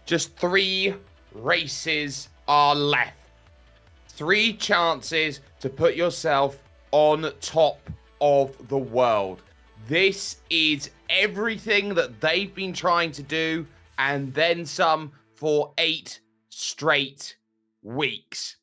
Just 3 races are left. 3 chances to put yourself on top of the world. This is everything that they've been trying to do, and then some, for 8 straight weeks.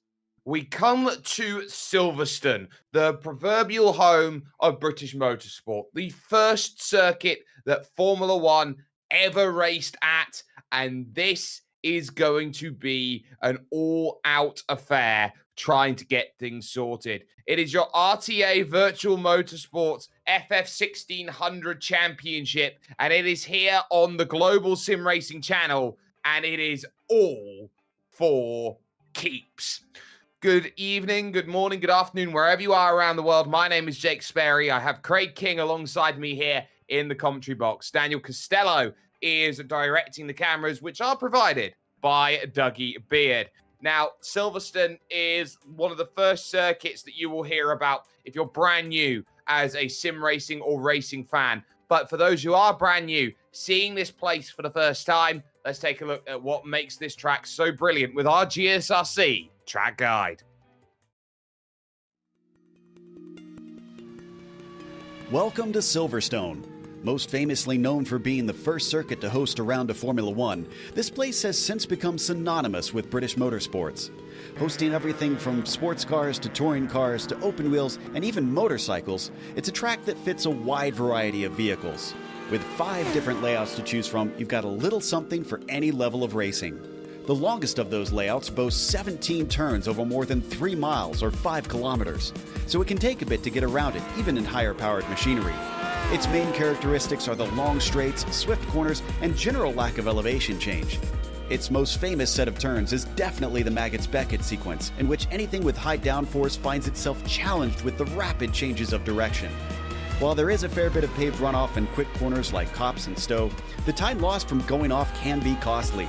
We come to Silverstone, the proverbial home of British motorsport, the first circuit that Formula One ever raced at, and this is going to be an all-out affair trying to get things sorted. It is your RTA Virtual Motorsport FF1600 Championship, and it is here on the Global SimRacing Channel, and it is all for keeps. Good evening, good morning, good afternoon, wherever you are around the world. My name is Jake Sperry. I have Craig King alongside me here in the commentary box. Daniel Costello is directing the cameras, which are provided by Dougie Beard. Now, Silverstone is one of the first circuits that you will hear about if you're brand new as a sim racing or racing fan. But for those who are brand new, seeing this place for the first time, let's take a look at what makes this track so brilliant with our GSRC track guide. Welcome to Silverstone. Most famously known for being the first circuit to host a round of Formula One, this place has since become synonymous with British motorsports. Hosting everything from sports cars to touring cars to open wheels and even motorcycles, it's a track that fits a wide variety of vehicles. With 5 different layouts to choose from, you've got a little something for any level of racing. The longest of those layouts boasts 17 turns over more than 3 miles or 5 kilometers, so it can take a bit to get around it, even in higher-powered machinery. Its main characteristics are the long straights, swift corners, and general lack of elevation change. Its most famous set of turns is definitely the Maggots-Beckett sequence, in which anything with high downforce finds itself challenged with the rapid changes of direction. While there is a fair bit of paved runoff and quick corners like Copse and Stowe, the time lost from going off can be costly.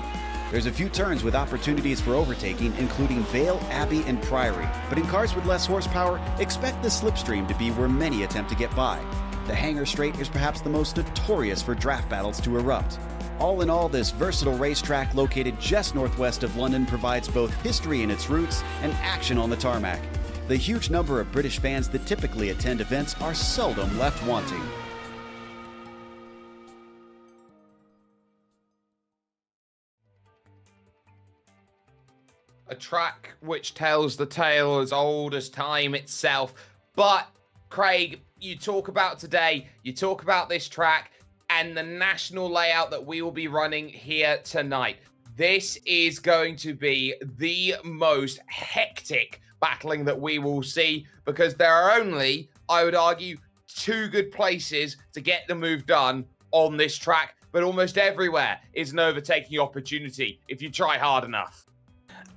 There's a few turns with opportunities for overtaking, including Vale, Abbey, and Priory, but in cars with less horsepower, expect the slipstream to be where many attempt to get by. The Hangar Straight is perhaps the most notorious for draft battles to erupt. All in all, this versatile racetrack located just northwest of London provides both history in its roots and action on the tarmac. The huge number of British fans that typically attend events are seldom left wanting. A track which tells the tale as old as time itself. But, Craig, you talk about today, you talk about this track and the national layout that we will be running here tonight. This is going to be the most hectic battling that we will see, because there are only, I would argue, 2 good places to get the move done on this track, but almost everywhere is an overtaking opportunity if you try hard enough.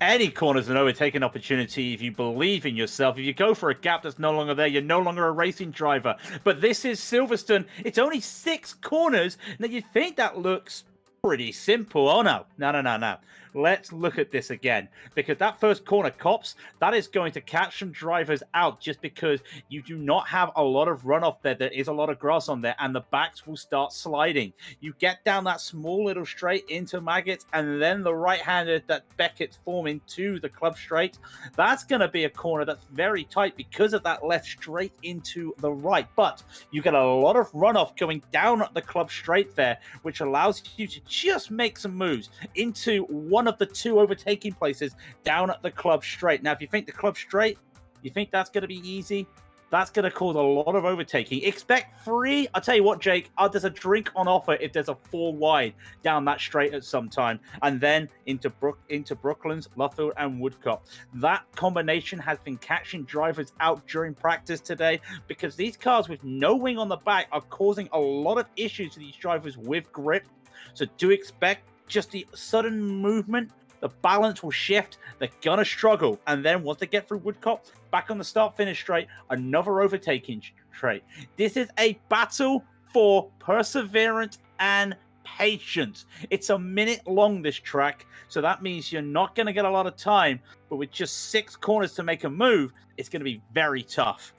Any corner's an overtaking opportunity if you believe in yourself. If you go for a gap that's no longer there, you're no longer a racing driver. But this is Silverstone. It's only 6 corners. Now, you think that looks pretty simple. Oh, no. No. Let's look at this again, because that first corner, Copse, that is going to catch some drivers out just because you do not have a lot of runoff there. There is a lot of grass on there, and the backs will start sliding. You get down that small little straight into Maggots, and then the right-hander that Beckett's form into the club straight. That's going to be a corner that's very tight because of that left straight into the right. But you get a lot of runoff going down the club straight there, which allows you to just make some moves into one of the 2 overtaking places down at the club straight. Now, if you think the club straight, you think that's going to be easy, that's going to cause a lot of overtaking. Expect 3. I'll tell you what, Jake, there's a drink on offer if there's a 4 wide down that straight at some time, and then into Brooklands, Luffield, and Woodcote. That combination has been catching drivers out during practice today, because these cars with no wing on the back are causing a lot of issues to these drivers with grip. So do expect just the sudden movement, the balance will shift, they're gonna struggle, and then once they get through Woodcote, back on the start-finish straight, another overtaking straight. This is a battle for perseverance and patience. It's a minute long, this track, so that means you're not gonna get a lot of time, but with just 6 corners to make a move, it's gonna be very tough.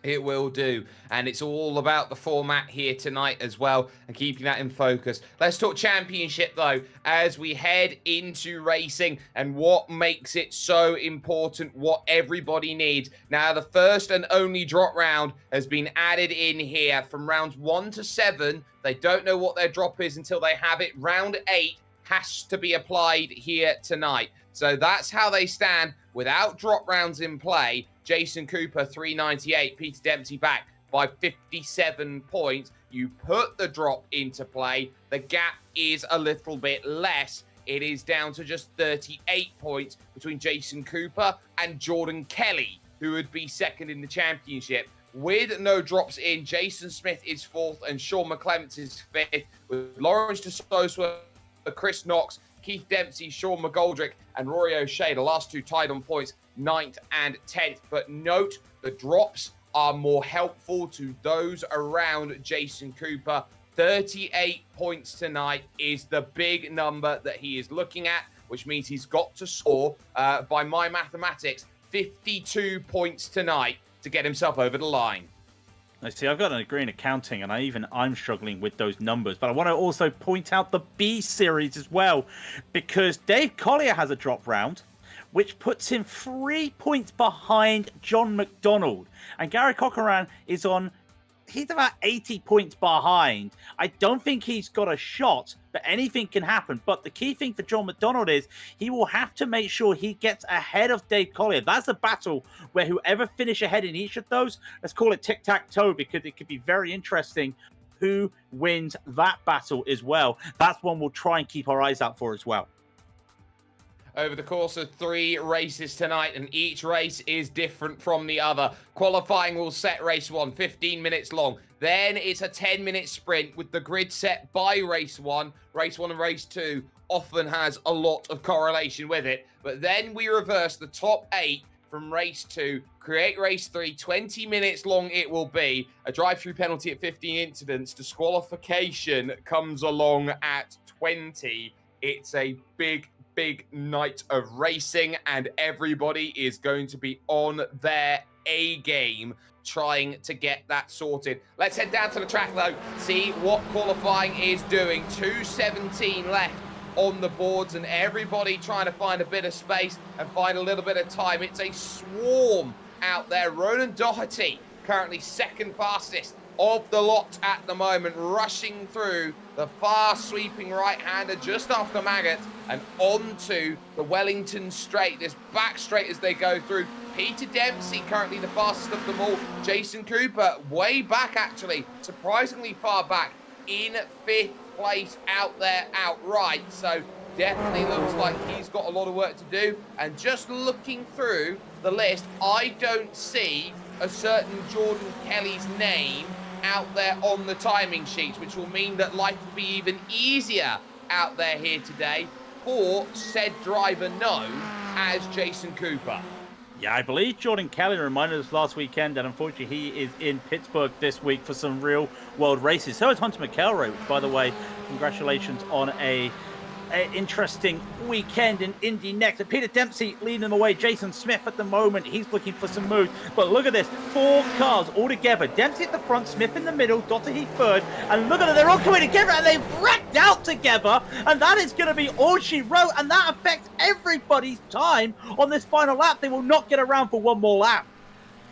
It will do. And it's all about the format here tonight as well and keeping that in focus. Let's talk championship, though, as we head into racing and what makes it so important, what everybody needs. Now, the first and only drop round has been added in here from rounds 1 to 7. They don't know what their drop is until they have it. Round 8 has to be applied here tonight. So that's how they stand without drop rounds in play. Jason Cooper, 398. Peter Dempsey back by 57 points. You put the drop into play. The gap is a little bit less. It is down to just 38 points between Jason Cooper and Jordan Kelly, who would be second in the championship. With no drops in, Jason Smith is 4th and Sean McClements is 5th, with Lawrence de Sosa, Chris Knox, Keith Dempsey, Sean McGoldrick, and Rory O'Shea, the last 2 tied on points, 9th and 10th. But note, the drops are more helpful to those around Jason Cooper. 38 points tonight is the big number that he is looking at, which means he's got to score, by my mathematics, 52 points tonight to get himself over the line. I see, I've got an degree in accounting, and I'm struggling with those numbers. But I want to also point out the B series as well, because Dave Collier has a drop round, which puts him 3 points behind John McDonald. And Gary Cochran is on, he's about 80 points behind. I don't think he's got a shot, but anything can happen. But the key thing for John McDonald is he will have to make sure he gets ahead of Dave Collier. That's a battle where whoever finish ahead in each of those, let's call it tic-tac-toe, because it could be very interesting who wins that battle as well. That's one we'll try and keep our eyes out for as well. Over the course of 3 races tonight, and each race is different from the other. Qualifying will set race 1, 15 minutes long. Then it's a 10-minute sprint with the grid set by race 1. Race 1 and race 2 often has a lot of correlation with it. But then we reverse the top 8 from race 2, create race 3, 20 minutes long it will be. A drive-through penalty at 15 incidents. Disqualification comes along at 20. It's a big night of racing, and everybody is going to be on their A game trying to get that sorted. Let's head down to the track though, see what qualifying is doing. 2:17 left on the boards, and everybody trying to find a bit of space and find a little bit of time. It's a swarm out there. Ronan Doherty currently 2nd fastest of the lot at the moment, rushing through the fast sweeping right-hander just after Maggot and onto the Wellington straight, this back straight as they go through. Peter Dempsey currently the fastest of them all. Jason Cooper way back, actually, surprisingly far back, in 5th place out there outright. So definitely looks like he's got a lot of work to do. And just looking through the list, I don't see a certain Jordan Kelly's name out there on the timing sheets, which will mean that life will be even easier out there here today for said driver known as Jason Cooper. Yeah, I believe Jordan Kelly reminded us last weekend that unfortunately he is in Pittsburgh this week for some real world races. So is Hunter McElroy, which, by the way, congratulations on a interesting weekend in Indy next. And Peter Dempsey leading them away. Jason Smith at the moment, he's looking for some moves. But look at this, 4 cars all together. Dempsey at the front, Smith in the middle, Doherty 3rd. And look at it, they're all coming together and they've wrecked out together. And that is going to be all she wrote. And that affects everybody's time on this final lap. They will not get around for one more lap.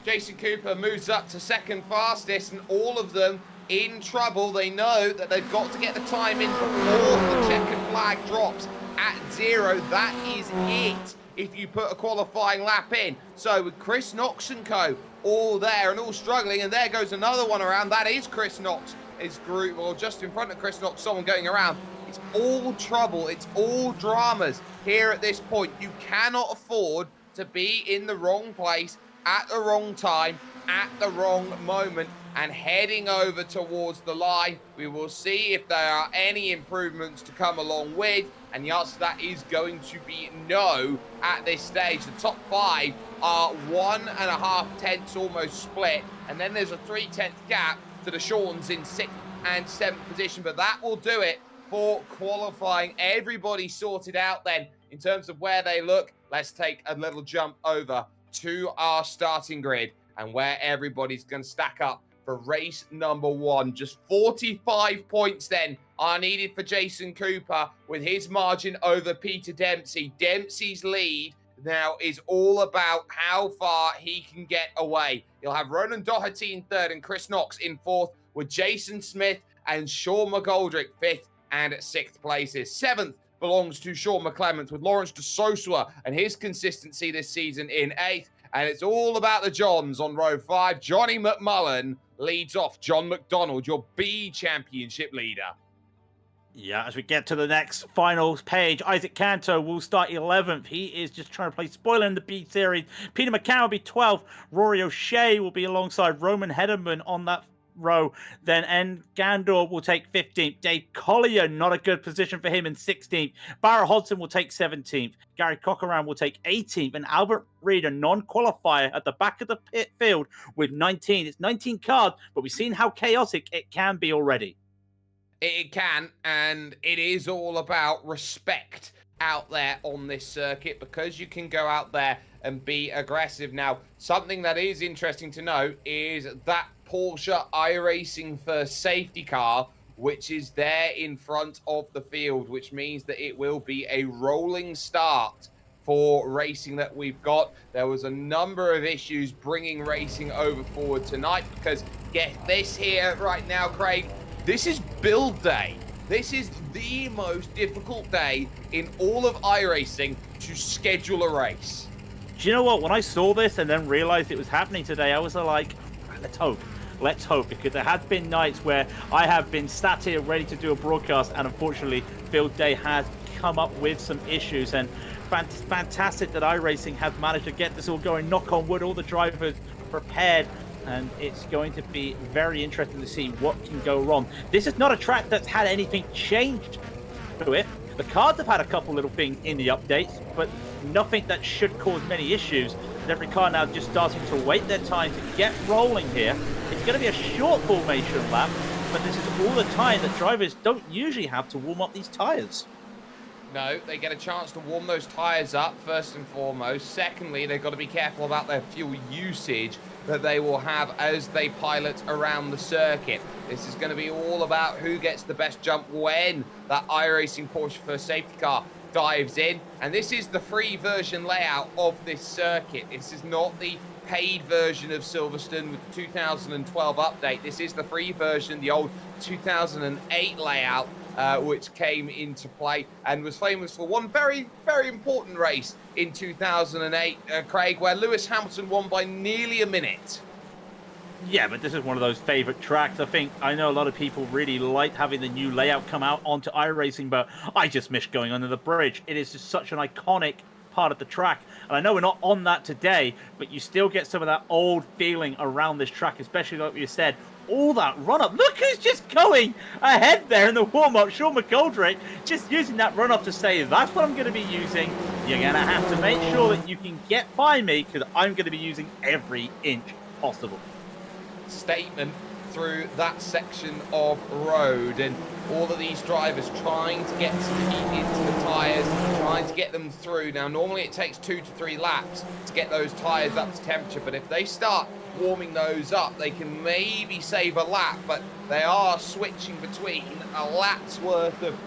Jason Cooper moves up to 2nd fastest, and all of them in trouble. They know that they've got to get the time in before the checkered flag drops at 0. That is it if you put a qualifying lap in. So with Chris Knox and co all there and all struggling, and there goes another one around. That is Chris Knox, his group, or just in front of Chris Knox, someone going around. It's all trouble, it's all dramas here at this point. You cannot afford to be in the wrong place at the wrong time at the wrong moment and heading over towards the line. We will see if there are any improvements to come along with, and the answer to that is going to be no at this stage. The top 5 are 1.5 tenths almost split, and then there's a 3/10 gap to the Shawns in 6th and 7th position, but that will do it for qualifying. Everybody sorted out then in terms of where they look. Let's take a little jump over to our starting grid and where everybody's going to stack up for race number 1. Just 45 points then are needed for Jason Cooper with his margin over Peter Dempsey. Dempsey's lead now is all about how far he can get away. You'll have Ronan Doherty in 3rd and Chris Knox in 4th, with Jason Smith and Sean McGoldrick 5th and 6th places. 7th belongs to Sean McClement, with Lawrence de Sosua and his consistency this season in 8th. And it's all about the Johns on row 5. Johnny McMullen leads off. John McDonald, your B Championship leader. Yeah, as we get to the next finals page, Isaac Canto will start 11th. He is just trying to play spoiler in the B Series. Peter McCann will be 12th. Rory O'Shea will be alongside Roman Hederman on that row. Then N. Gandor will take 15th. Dave Collier, not a good position for him, in 16th. Barra Hodson will take 17th. Gary Cockerham will take 18th. And Albert Reid, a non-qualifier, at the back of the pit field with 19. It's 19 cars, but we've seen how chaotic it can be already. It can, and it is all about respect out there on this circuit, because you can go out there and be aggressive. Now, something that is interesting to note is that Porsche iRacing first safety car, which is there in front of the field, which means that it will be a rolling start for racing that we've got. There was a number of issues bringing racing over forward tonight, because get this here right now, Craig, this is build day. This is the most difficult day in all of iRacing to schedule a race. Do you know what? When I saw this and then realized it was happening today, I was like, let's hope. Let's hope, because there have been nights where I have been sat here ready to do a broadcast, and unfortunately, build day has come up with some issues. And fantastic that iRacing has managed to get this all going. Knock on wood, all the drivers prepared. And it's going to be very interesting to see what can go wrong. This is not a track that's had anything changed to it. The cards have had a couple little things in the updates, but nothing that should cause many issues. Every car now just starting to wait their time to get rolling here. It's going to be a short formation lap, but this is all the time that drivers don't usually have to warm up these tyres. No, they get a chance to warm those tyres up, first and foremost. Secondly, they've got to be careful about their fuel usage that they will have as they pilot around the circuit. This is going to be all about who gets the best jump when that iRacing Porsche first safety car dives in. And this is the free version layout of this circuit. This is not the paid version of Silverstone with the 2012 update. This is the free version, the old 2008 layout, which came into play and was famous for one very, very important race in 2008, Craig, where Lewis Hamilton won by nearly a minute. Yeah, but this is one of those favorite tracks. I know a lot of people really liked having the new layout come out onto iRacing, but I just miss going under the bridge. It is just such an iconic part of the track. And I know we're not on that today, but you still get some of that old feeling around this track, especially like you said, all that run-up. Look who's just going ahead there in the warm-up. Sean McGoldrick just using that run-up to say, that's what I'm going to be using. You're going to have to make sure that you can get by me, because I'm going to be using every inch possible. Statement through that section of road, and all of these drivers trying to get some heat into the tyres, trying to get them through. Now, normally it takes 2 to 3 laps to get those tyres up to temperature, but if they start warming those up, they can maybe save a lap, but they are switching between a lap's worth of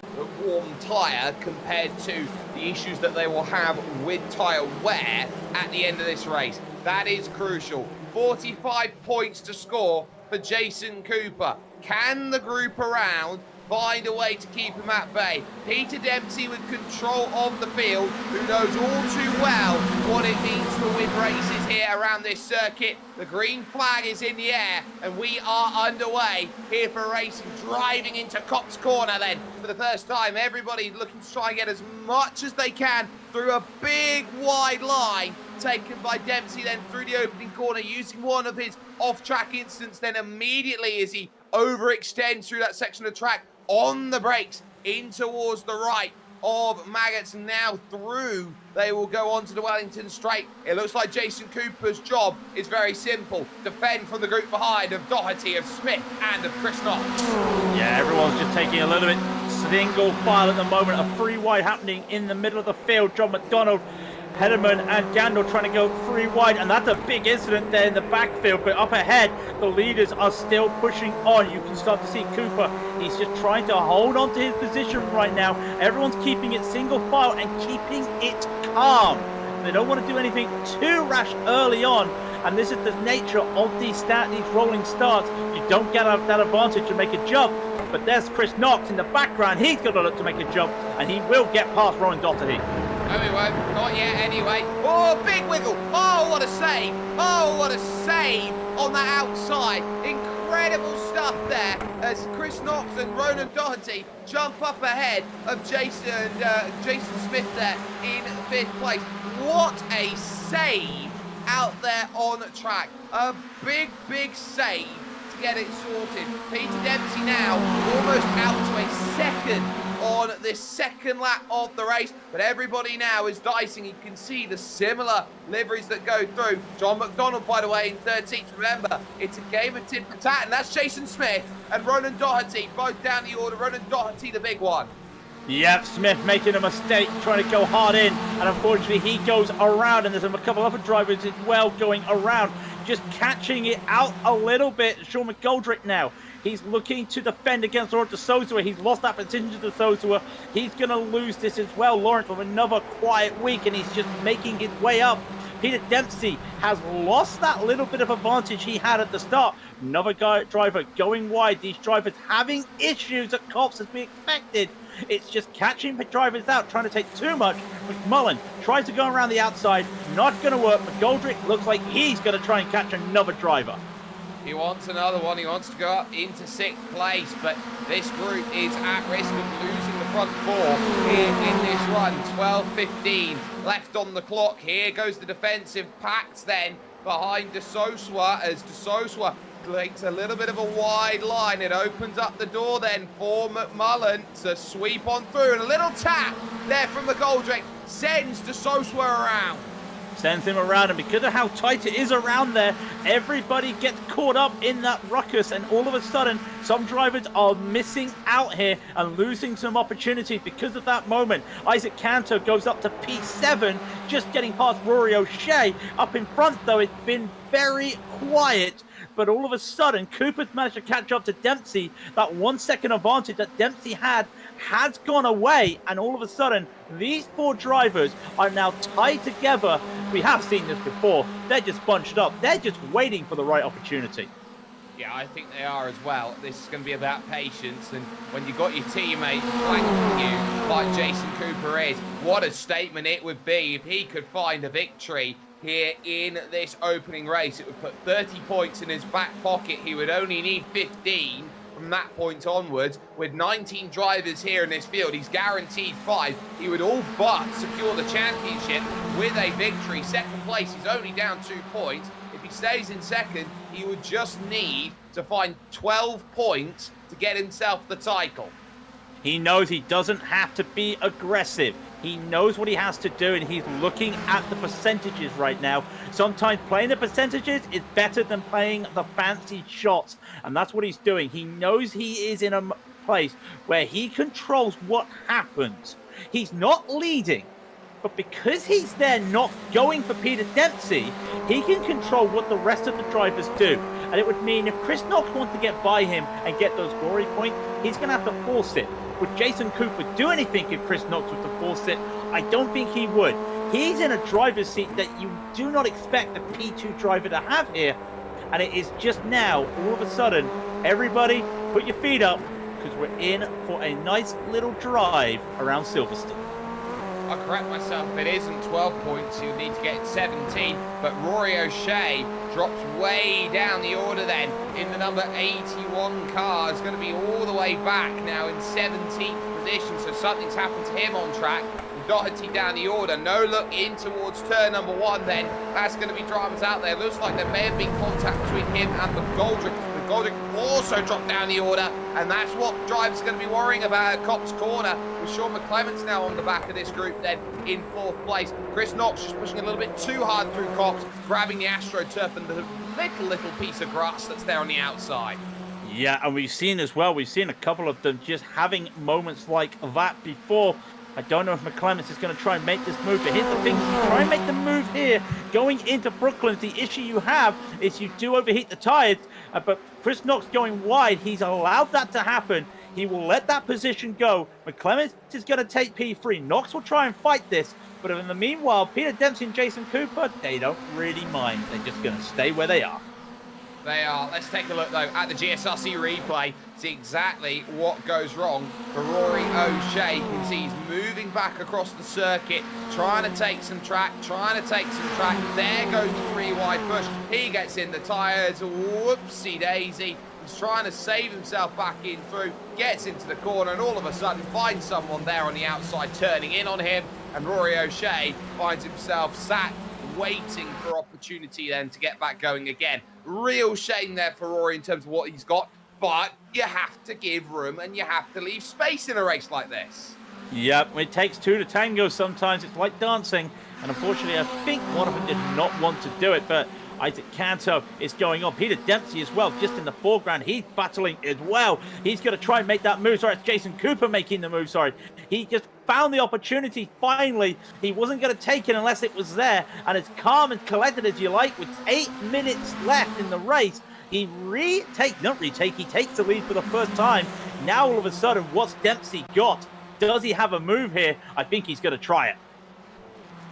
warm tyre compared to the issues that they will have with tyre wear at the end of this race. That is crucial. 45 points to score for Jason Cooper. Can the group around find a way to keep him at bay? Peter Dempsey with control of the field, who knows all too well what it means to win races here around this circuit. The green flag is in the air, and we are underway here for racing, driving into Cops Corner then for the first time. Everybody looking to try and get as much as they can through a big wide line taken by Dempsey then through the opening corner, using one of his off-track incidents then immediately as he overextends through that section of track on the brakes in towards the right of Maggots, and now through they will go on to the Wellington Straight. It looks like Jason Cooper's job is very simple: defend from the group behind of Doherty, of Smith, and of Chris Knox. Yeah, everyone's just taking a little bit single file at the moment. A free wide happening in the middle of the field. John McDonald Pederman and Gandor trying to go 3 wide, and that's a big incident there in the backfield. But up ahead, the leaders are still pushing on. You can start to see Cooper. He's just trying to hold on to his position right now. Everyone's keeping it single file and keeping it calm. They don't want to do anything too rash early on. And this is the nature of these rolling starts. You don't get that advantage to make a jump. But there's Chris Knox in the background. He's got to look to make a jump, and he will get past Ronan Doherty. No, he won't. Not yet, anyway. Oh, big wiggle. Oh, what a save. Oh, what a save on that outside. Incredible stuff there as Chris Knox and Ronan Doherty jump up ahead of Jason Smith there in 5th place. What a save out there on track. A big, big save to get it sorted. Peter Dempsey now almost out to a second on this second lap of the race, but everybody now is dicing. You can see the similar liveries that go through. John McDonald, by the way, in 13th. Remember, it's a game of tit for tat, and that's Jason Smith and Ronan Doherty both down the order. Ronan Doherty, the big one. Yep, Smith making a mistake, trying to go hard in, and unfortunately he goes around, and there's a couple other drivers as well going around, just catching it out a little bit. Sean McGoldrick now, he's looking to defend against Laurent de Souza. He's lost that position to de Souza. He's going to lose this as well. Laurent with another quiet week, and he's just making his way up. Peter Dempsey has lost that little bit of advantage he had at the start. Another driver going wide. These drivers having issues at Cops as we expected. It's just catching the drivers out, trying to take too much. McMullen tries to go around the outside. Not going to work. McGoldrick looks like he's going to try and catch another driver. He wants another one. He wants to go up into 6th place, but this group is at risk of losing the front 4 here in this run. 12:15 left on the clock. Here goes the defensive packs then behind de Souza as de Souza takes a little bit of a wide line. It opens up the door then for McMullen to sweep on through, and a little tap there from McGoldrick sends de Souza around. Sends him around, and because of how tight it is around there, everybody gets caught up in that ruckus, and all of a sudden some drivers are missing out here and losing some opportunities because of that moment. Isaac Canto goes up to P7, just getting past Rory O'Shea. Up in front though, it's been very quiet, but all of a sudden Cooper's managed to catch up to Dempsey. That 1 second advantage that Dempsey had has gone away, and all of a sudden these 4 drivers are now tied together. We have seen this before. They're just bunched up. They're just waiting for the right opportunity. Yeah, I think they are as well. This is going to be about patience, and when you've got your teammate flanking you like Jason Cooper is, what a statement it would be if he could find a victory here in this opening race. It would put 30 points in his back pocket. He would only need 15 from that point onwards. With 19 drivers here in this field, he's guaranteed 5. He would all but secure the championship with a victory. Second place, he's only down 2 points. If he stays in second, he would just need to find 12 points to get himself the title. He knows he doesn't have to be aggressive. He knows what he has to do, and he's looking at the percentages right now. Sometimes playing the percentages is better than playing the fancy shots, and that's what he's doing. He knows he is in a place where he controls what happens. He's not leading, but because he's there not going for Peter Dempsey, he can control what the rest of the drivers do. And it would mean if Chris Knox wants to get by him and get those glory points, he's going to have to force it. Would Jason Cooper do anything if Chris Knox was to force it? I don't think he would. He's in a driver's seat that you do not expect a P2 driver to have here. And it is just now, all of a sudden, everybody put your feet up, because we're in for a nice little drive around Silverstone. I'll correct myself, if it isn't 12 points, you need to get 17, but Rory O'Shea drops way down the order then in the number 81 car. Is going to be all the way back now in 17th position, so something's happened to him on track. Doherty down the order, no look in towards turn number 1 then. That's going to be dramas out there. Looks like there may have been contact between him and McGoldrick. McGoldrick also dropped down the order, and that's what drivers are going to be worrying about at Copse Corner, with Sean McClements now on the back of this group then in 4th place. Chris Knox just pushing a little bit too hard through Copse, grabbing the AstroTurf and the little piece of grass that's there on the outside. Yeah, and we've seen as well, we've seen a couple of them just having moments like that before. I don't know if McClements is going to try and make this move, but here's the thing. If you try and make the move here, going into Brooklyn, the issue you have is you do overheat the tires, but Chris Knox going wide, he's allowed that to happen. He will let that position go. McClements is going to take P3. Knox will try and fight this, but in the meanwhile, Peter Dempsey and Jason Cooper, they don't really mind. They're just going to stay where they are. They are. Let's take a look, though, at the GSRC replay. See exactly what goes wrong for Rory O'Shea. You can see he's moving back across the circuit, trying to take some track, There goes the three-wide push. He gets in the tyres. Whoopsie-daisy. He's trying to save himself back in through, gets into the corner, and all of a sudden finds someone there on the outside turning in on him, and Rory O'Shea finds himself sat waiting for opportunity then to get back going again. Real shame there for Rory in terms of what he's got, but you have to give room and you have to leave space in a race like this. Yep, it takes two to tango sometimes. It's like dancing, and unfortunately I think one of them did not want to do it, but Isaac Canto is going on. Peter Dempsey as well, just in the foreground. He's battling as well. He's going to try and make that move. Sorry, it's Jason Cooper making the move, sorry. He just found the opportunity finally. He wasn't going to take it unless it was there. And as calm and collected as you like, with 8 minutes left in the race, he takes the lead for the first time. Now all of a sudden, what's Dempsey got? Does he have a move here? I think he's going to try it.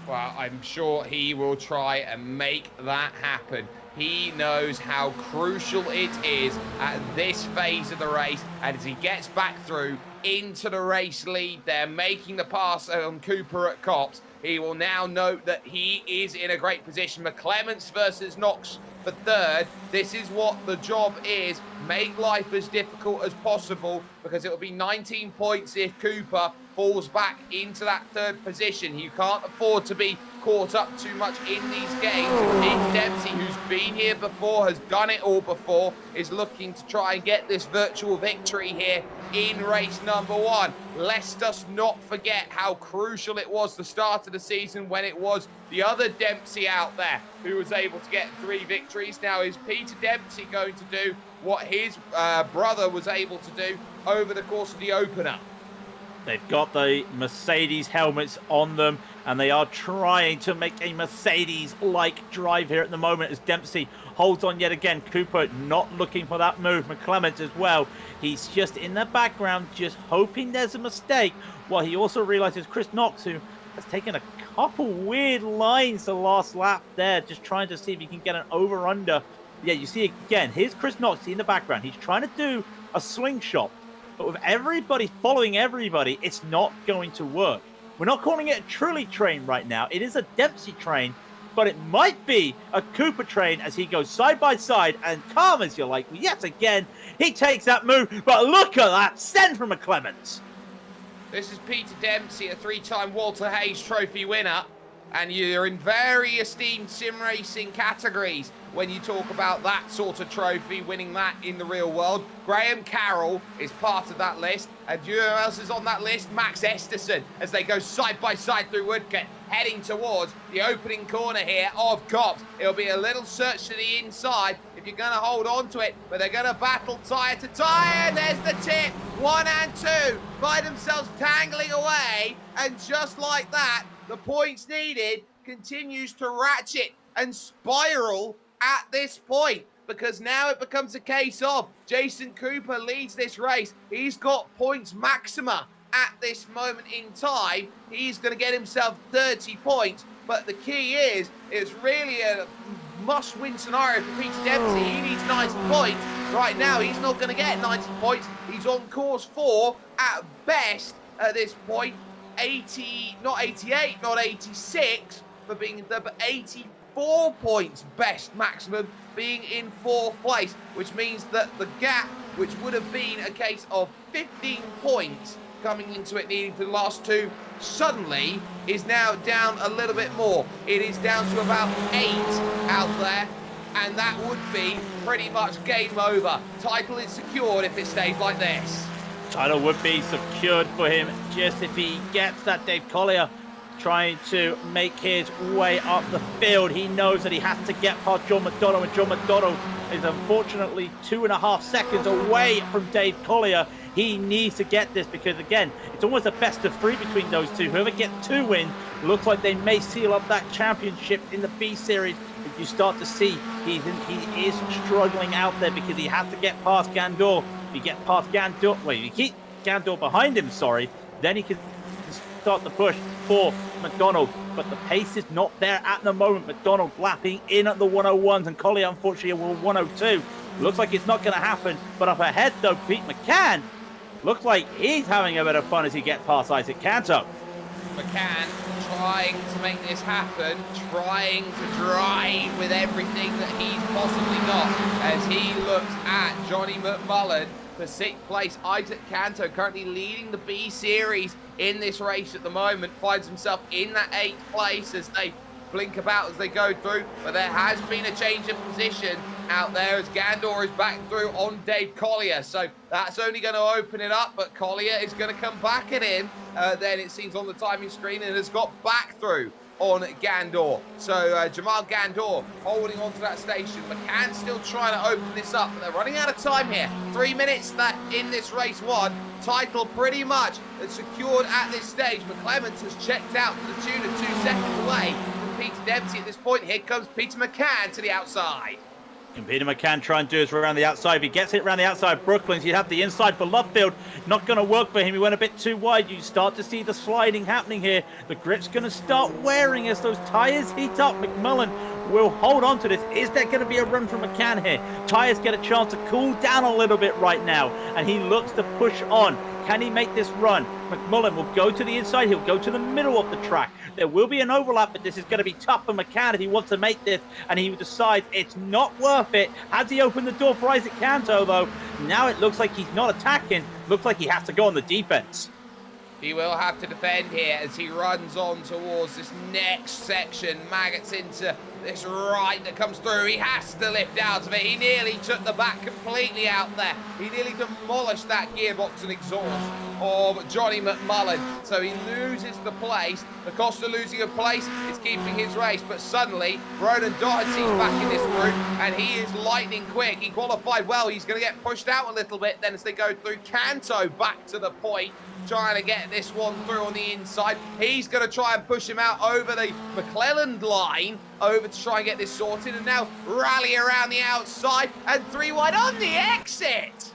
Well, I'm sure he will try and make that happen. He knows how crucial it is at this phase of the race. And as he gets back through into the race lead there, making the pass on Cooper at Copse, he will now note that he is in a great position. McClements versus Knox for third. This is what the job is. Make life as difficult as possible, because it will be 19 points if Cooper falls back into that third position. You can't afford to be caught up too much in these games. Peter Dempsey, who's been here before, has done it all before, is looking to try and get this virtual victory here in race number 1. Let us not forget how crucial it was the start of the season when it was the other Dempsey out there who was able to get 3 victories. Now is Peter Dempsey going to do what his brother was able to do over the course of the opener? They've got the Mercedes helmets on them, and they are trying to make a Mercedes-like drive here at the moment as Dempsey holds on yet again. Cooper not looking for that move. McClements as well. He's just in the background, just hoping there's a mistake, while he also realizes Chris Knox, who has taken a couple weird lines the last lap there, just trying to see if he can get an over-under. Yeah, you see again, here's Chris Knox in the background. He's trying to do a slingshot. But with everybody following everybody, it's not going to work. We're not calling it a Trulli train right now. It is a Dempsey train, but it might be a Cooper train as he goes side by side and calm as you like. Yet again, he takes that move, but look at that send from McClements. This is Peter Dempsey, a 3-time Walter Hayes Trophy winner, and you're in very esteemed sim racing categories when you talk about that sort of trophy, winning that in the real world. Graham Carroll is part of that list, and you know who else is on that list? Max Esterson, as they go side by side through Woodcote, heading towards the opening corner here of Copse. It'll be a little search to the inside if you're going to hold on to it, but they're going to battle tyre to tyre, and there's the tip. 1 and 2 find themselves tangling away, and just like that, the points needed continues to ratchet and spiral at this point, because now it becomes a case of Jason Cooper leads this race. He's got points maxima at this moment in time. He's going to get himself 30 points, but the key is it's really a must-win scenario for Peter Dempsey. He needs 90 points. Right now, he's not going to get 90 points. He's on course for, at best, at this point, 80, not 88, not 86, for being the 84 points best maximum, being in 4th place, which means that the gap, which would have been a case of 15 points coming into it, needing for the last 2, suddenly is now down a little bit more. It is down to about 8 out there, and that would be pretty much game over. Title is secured if it stays like this. Title would be secured for him just if he gets that. Dave Collier trying to make his way up the field. He knows that he has to get past John McDonough, and John McDonough is unfortunately 2.5 seconds away from Dave Collier. He needs to get this because, again, it's almost a best of 3 between those two. Whoever gets 2 wins looks like they may seal up that championship in the B Series. But you start to see he is struggling out there because he has to get past Gandor. If you get past Gandor, well, you keep Gandor behind him, sorry, then he can start to push for McDonald, but the pace is not there at the moment. McDonald lapping in at the 101s, and Collier unfortunately will 102. Looks like it's not going to happen, but up ahead though, Pete McCann looks like he's having a bit of fun as he gets past Isaac Canto. McCann trying to make this happen, trying to drive with everything that he's possibly got as he looks at Johnny McMullen for 6th place. Isaac Canto currently leading the B Series in this race at the moment, finds himself in that 8th place as they blink about as they go through, but there has been a change of position out there as Gandor is back through on Dave Collier, so that's only going to open it up, but Collier is going to come back at him, then it seems on the timing screen, and has got back through on Gandor. So Jamal Gandor holding on to that station. McCann still trying to open this up, but they're running out of time here. 3 minutes left in this race 1. Title pretty much secured at this stage. McClements has checked out to the tune of 2 seconds away from Peter Dempsey at this point. Here comes Peter McCann to the outside. And Peter McCann try and do this around the outside. If he gets it around the outside, Brooklands, he'd have the inside for Lovefield. Not going to work for him. He went a bit too wide. You start to see the sliding happening here. The grip's going to start wearing as those tyres heat up. McMullen will hold on to this. Is there going to be a run from McCann here? Tyres get a chance to cool down a little bit right now, and he looks to push on. Can he make this run? McMullen will go to the inside. He'll go to the middle of the track. There will be an overlap, but this is going to be tough for McCann if he wants to make this, and he decides it's not worth it. Has he opened the door for Isaac Canto, though? Now it looks like he's not attacking. Looks like he has to go on the defense. He will have to defend here as he runs on towards this next section. Maggots into this right that comes through. He has to lift out of it. He nearly took the back completely out there. He nearly demolished that gearbox and exhaust of Johnny McMullen. So he loses the place. The cost of losing a place is keeping his race. But suddenly, Ronan Doherty's back in this group, and he is lightning quick. He qualified well. He's going to get pushed out a little bit then as they go through. Canto back to the point, trying to get this one through on the inside. He's going to try and push him out over the McClelland line, over to try and get this sorted, and now rally around the outside, and 3 wide on the exit.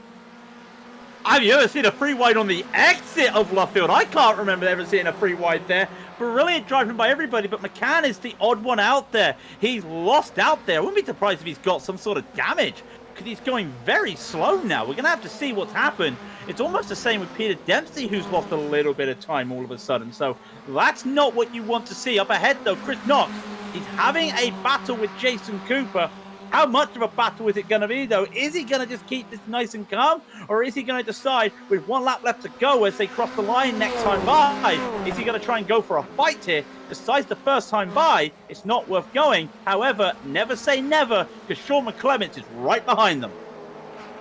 Have you ever seen a 3 wide on the exit of Lovefield? I can't remember ever seeing a 3 wide there. Brilliant driving by everybody, but McCann is the odd one out there. He's lost out there. I wouldn't be surprised if he's got some sort of damage, because he's going very slow now. We're going to have to see what's happened. It's almost the same with Peter Dempsey, who's lost a little bit of time all of a sudden. So that's not what you want to see. Up ahead, though, Chris Knox, he's having a battle with Jason Cooper. How much of a battle is it going to be, though? Is he going to just keep this nice and calm? Or is he going to decide, with 1 lap left to go as they cross the line next time by, is he going to try and go for a fight here? Decides the first time by, it's not worth going. However, never say never, because Sean McClements is right behind them.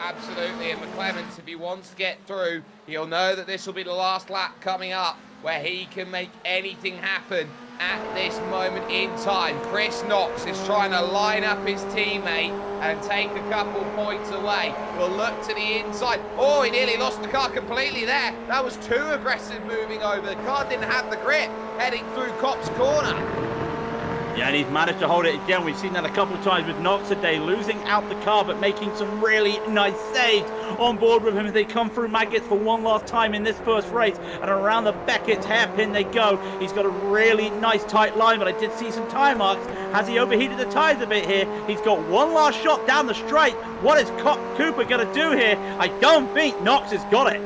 Absolutely, and McClements, if he wants to get through, he'll know that this will be the last lap coming up where he can make anything happen at this moment in time. Chris Knox is trying to line up his teammate and take a couple points away. We'll look to the inside. Oh, he nearly lost the car completely there. That was too aggressive moving over. The car didn't have the grip heading through Cop's corner. Yeah, and he's managed to hold it again. We've seen that a couple of times with Knox today, losing out the car, but making some really nice saves on board with him as they come through Maggots for one last time in this first race. And around the Beckett's hairpin they go. He's got a really nice tight line, but I did see some tire marks. Has he overheated the tires a bit here? He's got one last shot down the straight. What is Cooper going to do here? I don't think Knox has got it.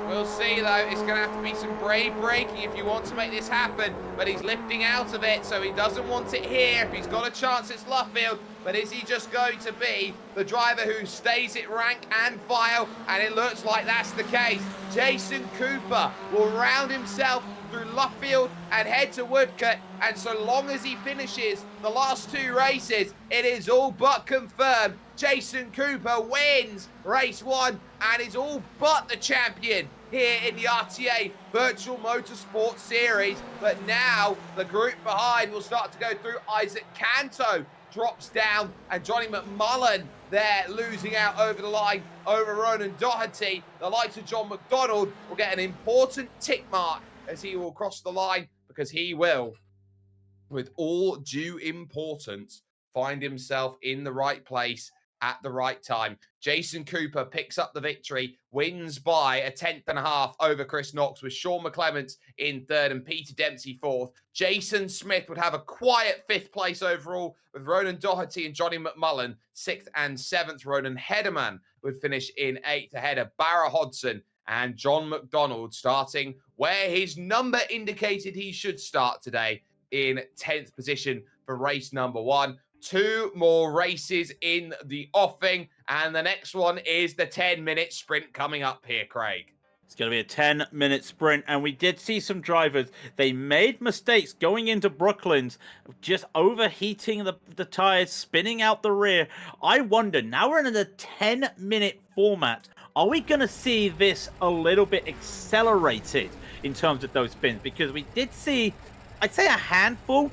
We'll see, though. It's going to have to be some brave braking if you want to make this happen. But he's lifting out of it, so he doesn't want it here. If he's got a chance, it's Lovefield. But is he just going to be the driver who stays at rank and file? And it looks like that's the case. Jason Cooper will round himself through Lovefield and head to Woodcote. And so long as he finishes the last 2 races, it is all but confirmed. Jason Cooper wins race 1 and is all but the champion here in the RTA Virtual Motorsport Series. But now the group behind will start to go through. Isaac Canto drops down and Johnny McMullen there, losing out over the line over Ronan Doherty. The likes of John McDonald will get an important tick mark as he will cross the line, because he will, with all due importance, find himself in the right place at the right time. Jason Cooper picks up the victory, wins by a 10.5 over Chris Knox, with Sean McClements in third and Peter Dempsey fourth. Jason Smith would have a quiet fifth place overall, with Ronan Doherty and Johnny McMullen sixth and seventh. Ronan Hederman would finish in eighth ahead of Barra Hodson and John McDonald, starting where his number indicated he should start today, in 10th position for race number 1. 2 more races in the offing, and the next one is the 10-minute sprint coming up here, Craig. It's going to be a 10-minute sprint, and we did see some drivers. They made mistakes going into Brooklands, just overheating the tires, spinning out the rear. I wonder, now we're in a 10-minute format, are we going to see this a little bit accelerated in terms of those spins? Because we did see, I'd say, a handful,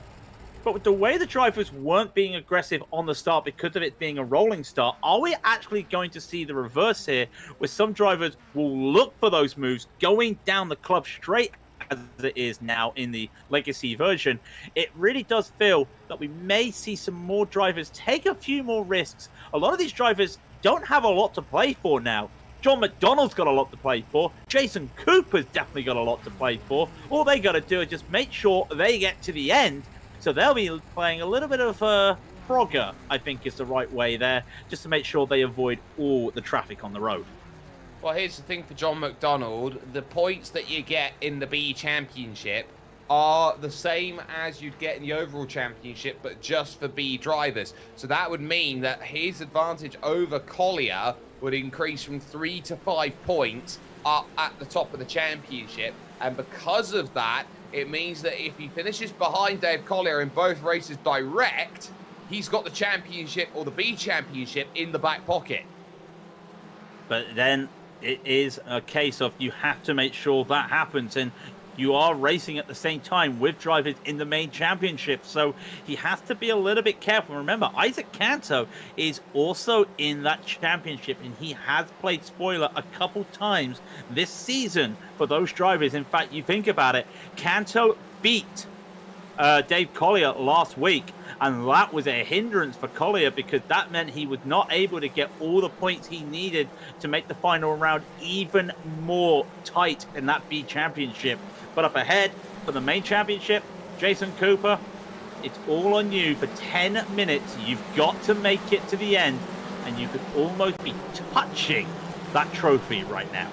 but with the way the drivers weren't being aggressive on the start because of it being a rolling start, are we actually going to see the reverse here, where some drivers will look for those moves going down the club straight as it is now in the legacy version? It really does feel that we may see some more drivers take a few more risks. A lot of these drivers don't have a lot to play for now. John McDonald's got a lot to play for. Jason Cooper's definitely got a lot to play for. All they got to do is just make sure they get to the end. So they'll be playing a little bit of Frogger, I think is the right way there, just to make sure they avoid all the traffic on the road. Well, here's the thing for John McDonald. The points that you get in the B Championship are the same as you'd get in the overall championship, but just for B drivers. So that would mean that his advantage over Collier would increase from 3 to 5 points up at the top of the championship. And because of that, it means that if he finishes behind Dave Collier in both races direct, he's got the championship or the B championship in the back pocket. But then it is a case of you have to make sure that happens, and you are racing at the same time with drivers in the main championship, so he has to be a little bit careful. Remember, Isaac Canto is also in that championship, and he has played spoiler a couple times this season for those drivers. In fact, you think about it, Canto beat Dave Collier last week, and that was a hindrance for Collier because that meant he was not able to get all the points he needed to make the final round even more tight in that B championship. But up ahead for the main championship, Jason Cooper, it's all on you for 10 minutes. You've got to make it to the end, and you could almost be touching that trophy right now.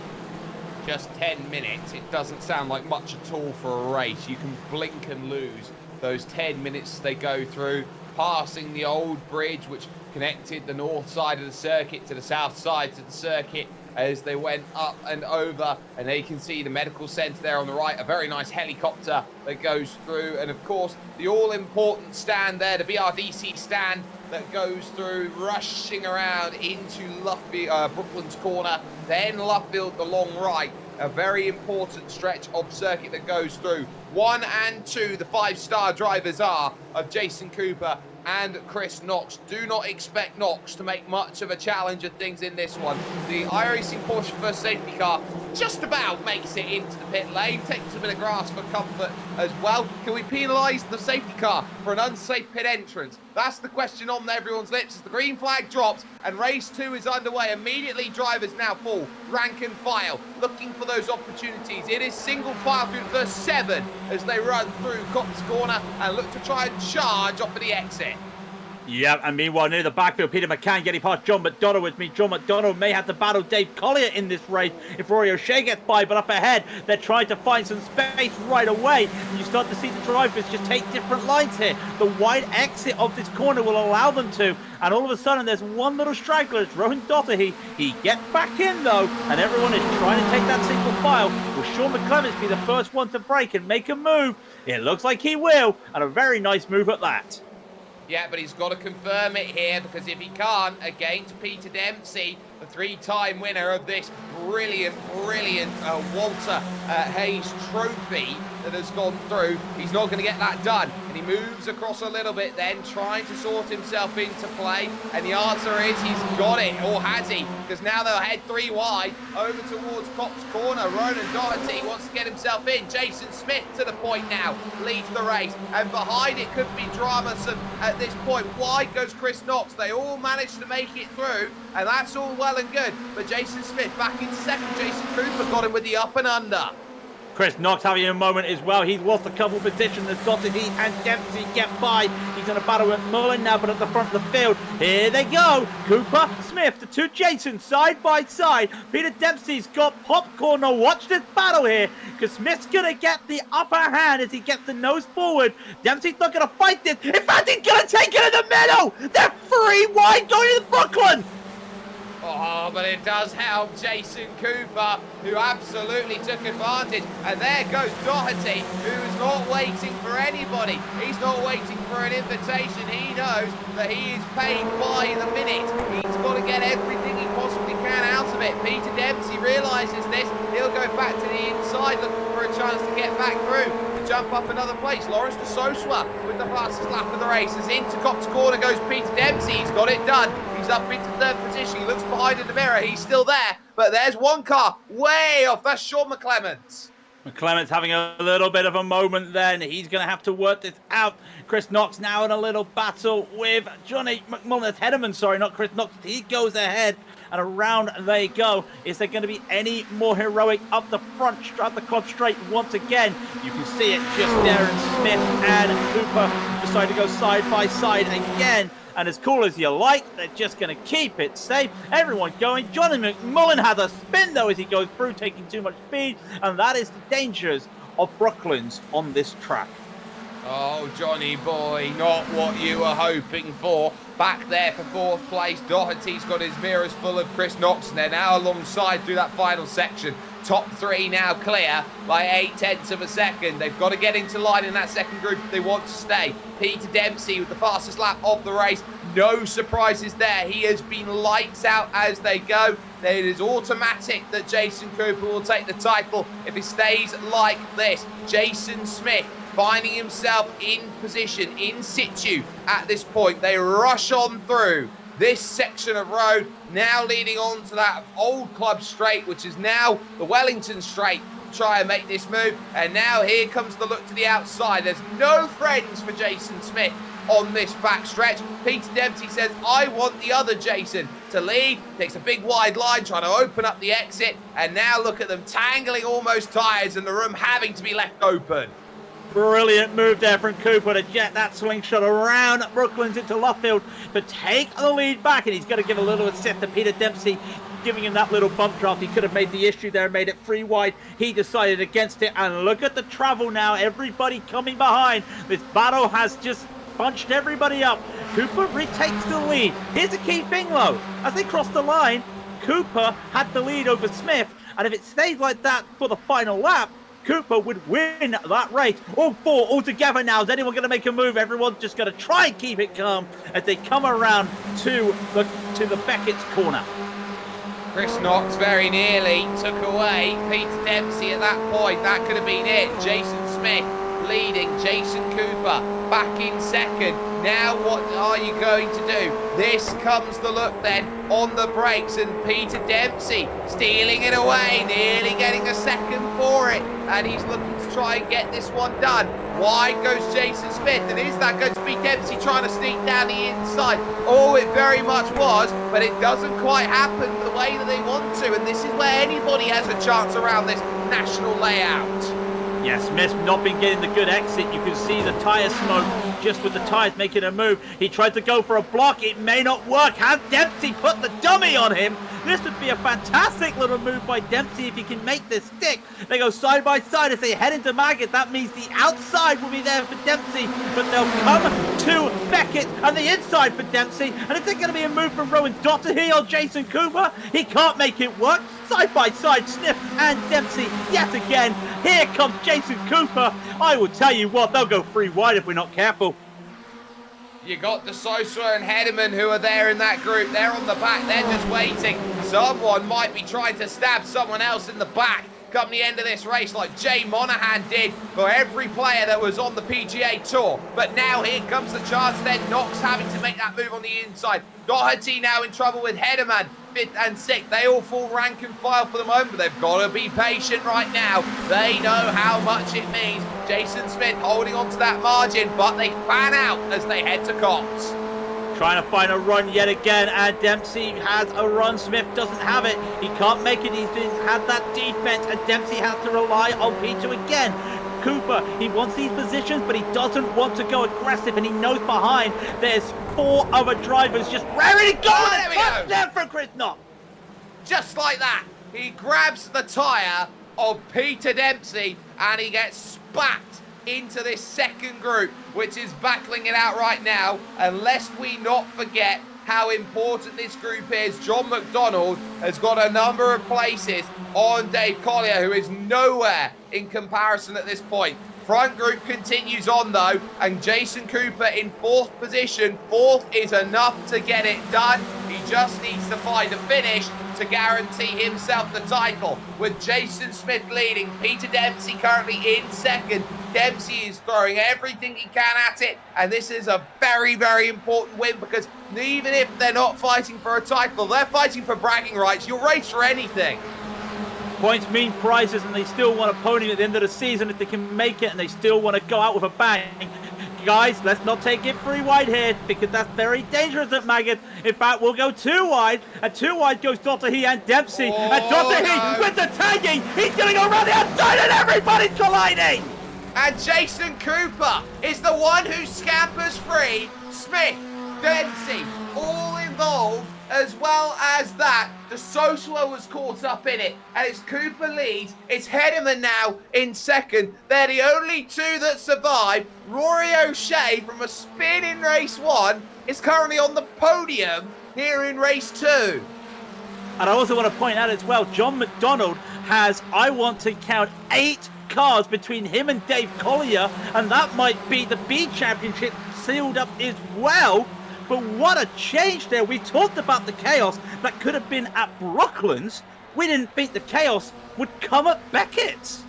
Just 10 minutes. It doesn't sound like much at all for a race. You can blink and lose those 10 minutes they go through, passing the old bridge which connected the north side of the circuit to the south side of the circuit as they went up and over, and they can see the medical centre there on the right, a very nice helicopter that goes through, and of course the all-important stand there, the BRDC stand that goes through, rushing around into Brooklands Corner, then Luffield the long right, a very important stretch of circuit that goes through. 1 and 2, the 5-star drivers are of Jason Cooper and Chris Knox. Do not expect Knox to make much of a challenge of things in this one. The iRacing Porsche first safety car just about makes it into the pit lane, takes a bit of grass for comfort as well. Can we penalise the safety car for an unsafe pit entrance? That's the question on everyone's lips as the green flag drops and race 2 is underway. Immediately drivers now full rank and file, looking for those opportunities. It is single file through the first 7 as they run through Cops Corner and look to try and charge off of the exit. Yeah, and meanwhile, near the backfield, Peter McCann getting past John McDonald with me. John McDonald may have to battle Dave Collier in this race if Rory O'Shea gets by, but up ahead, they're trying to find some space right away. And you start to see the drivers just take different lines here. The wide exit of this corner will allow them to, and all of a sudden, there's one little straggler. It's Rowan Doherty. He gets back in, though, and everyone is trying to take that single file. Will Sean McClements be the first one to break and make a move? It looks like he will, and a very nice move at that. Yeah, but he's got to confirm it here, because if he can't, against Peter Dempsey, the 3-time winner of this brilliant Walter Hayes trophy that has gone through. He's not going to get that done, and he moves across a little bit then, trying to sort himself into play, and the answer is he's got it, or has he? Because now they'll head 3 wide over towards Cop's corner. Ronan Doherty wants to get himself in. Jason Smith to the point now, leads the race, and behind it could be drama at this point. Wide goes Chris Knox. They all managed to make it through, and that's all well and good, but Jason Smith back in second. Jason Cooper got him with the up and under. Chris Knox having a moment as well. He's lost a couple positions as Doherty and Dempsey get by. He's in a battle with Mullen now, but at the front of the field. Here they go. Cooper, Smith, the two Jasons side by side. Peter Dempsey's got popcorn. Now watch this battle here, because Smith's going to get the upper hand as he gets the nose forward. Dempsey's not going to fight this. In fact, he's going to take it in the middle. They're 3 wide going to Brooklyn. Oh, but it does help Jason Cooper, who absolutely took advantage. And there goes Doherty, who's not waiting for anybody. He's not waiting for an invitation. He knows that he is paid by the minute. He's got to get everything he possibly can out of it. Peter Dempsey realises this. He'll go back to the inside, looking for a chance to get back through, to jump up another place. Lawrence de Sosua with the fastest lap of the race. As into Cop's corner goes Peter Dempsey. He's got it done. He's up into third position. He looks behind in the mirror. He's still there, but there's one car way off. That's Sean McClements. McClements having a little bit of a moment then. He's going to have to work this out. Chris Knox now in a little battle with Johnny McMullen. Hedeman, sorry, not Chris Knox. He goes ahead, and around they go. Is there going to be any more heroic up the front, up the club straight once again? You can see it just there, and Smith and Cooper decide to go side by side again. And as cool as you like, they're just going to keep it safe. Everyone going. Johnny McMullen has a spin, though, as he goes through, taking too much speed. And that is the dangers of Brooklands on this track. Oh, Johnny boy, not what you were hoping for. Back there for fourth place. Doherty's got his mirrors full of Chris Knox, and they're now alongside through that final section. Top 3 now clear by 0.8 of a second. They've got to get into line in that second group if they want to stay. Peter Dempsey with the fastest lap of the race. No surprises there. He has been lights out as they go. It is automatic that Jason Cooper will take the title if he stays like this. Jason Smith finding himself in position, in situ at this point. They rush on through this section of road, now leading on to that old club straight, which is now the Wellington straight. Try and make this move, and now here comes the look to the outside. There's no friends for Jason Smith on this back stretch. Peter Dempsey says, I want the other Jason to lead. Takes a big wide line, trying to open up the exit, and now look at them tangling almost tyres and the room having to be left open. Brilliant move there from Cooper to jet that slingshot around Brooklands into Luffield to take the lead back, and he's going to give a little assist to Peter Dempsey, giving him that little bump draft. He could have made the issue there, made it 3 wide. He decided against it, and look at the travel now. Everybody coming behind. This battle has just bunched everybody up. Cooper retakes the lead. Here's the key thing, though. As they cross the line, Cooper had the lead over Smith, and if it stays like that for the final lap, Cooper would win that race. All 4 all together now. Is anyone going to make a move? Everyone's just going to try and keep it calm as they come around to the Beckett's corner. Chris Knox very nearly took away Peter Dempsey at that point. That could have been it. Jason Smith leading. Jason Cooper back in second. Now what are you going to do? This comes the look then on the brakes, and Peter Dempsey stealing it away, nearly getting a second for it, and he's looking to try and get this one done. Wide goes Jason Smith, and is that going to be Dempsey trying to sneak down the inside? Oh, it very much was, but it doesn't quite happen the way that they want to, and this is where anybody has a chance around this national layout. Yeah, Smith's not been getting the good exit. You can see the tyre smoke just with the tyres making a move. He tried to go for a block. It may not work. Has Dempsey put the dummy on him? This would be a fantastic little move by Dempsey if he can make this stick. They go side by side as they head into Maggot. That means the outside will be there for Dempsey, but they'll come to Beckett and the inside for Dempsey. And is there going to be a move from Rowan Doherty or Jason Cooper? He can't make it work. Side by side, Smith and Dempsey yet again. Here comes Jason Cooper. I will tell you what, they'll go 3 wide if we're not careful. You got De Sosa and Hedeman who are there in that group. They're on the back. They're just waiting. someone might be trying to stab someone else in the back come the end of this race, like Jay Monahan did for every player that was on the PGA Tour. But now here comes the chance then, Knox having to make that move on the inside. Doherty now in trouble with Hederman, 5th and 6th. They all fall rank and file for the moment, but they've got to be patient right now. They know how much it means. Jason Smith holding on to that margin, but they fan out as they head to Cops. Trying to find a run yet again, and Dempsey has a run. Smith doesn't have it. He can't make it. He's had that defense, and Dempsey has to rely on P2 again. Cooper, he wants these positions, but he doesn't want to go aggressive, and he knows behind there's 4 other drivers just ready to go. Oh, there we go. Touchdown for Chris Knox. Just like that, he grabs the tyre of Peter Dempsey, and he gets spat into this second group, which is battling it out right now. And lest we not forget how important this group is, John McDonald has got a number of places on Dave Collier, who is nowhere in comparison at this point. Front group continues on though, and Jason Cooper in 4th position. 4th is enough to get it done. He just needs to find a finish to guarantee himself the title. With Jason Smith leading, Peter Dempsey currently in 2nd. Dempsey is throwing everything he can at it, and this is a very, very important win, because even if they're not fighting for a title, they're fighting for bragging rights. You'll race for anything. Points mean prizes, and they still want a podium at the end of the season if they can make it, and they still want to go out with a bang. Guys, let's not take it 3 wide here, because that's very dangerous at Maggot. In fact, we'll go 2 wide, and 2 wide goes Dr. He and Dempsey. And Dr. He with the tagging, he's going to go around the outside, and everybody's colliding. And Jason Cooper is the one who scampers free. Smith, Dempsey, all involved, as well as that. The Soslo was caught up in it, and it's Cooper leads. It's Hederman now in 2nd. They're the only 2 that survive. Rory O'Shea from a spin in race 1 is currently on the podium here in race 2. And I also want to point out as well, John McDonald has, I want to count, 8 cars between him and Dave Collier, and that might be the B Championship sealed up as well. But what a change there. We talked about the chaos that could have been at Brooklands. We didn't think the chaos would come at Beckett's.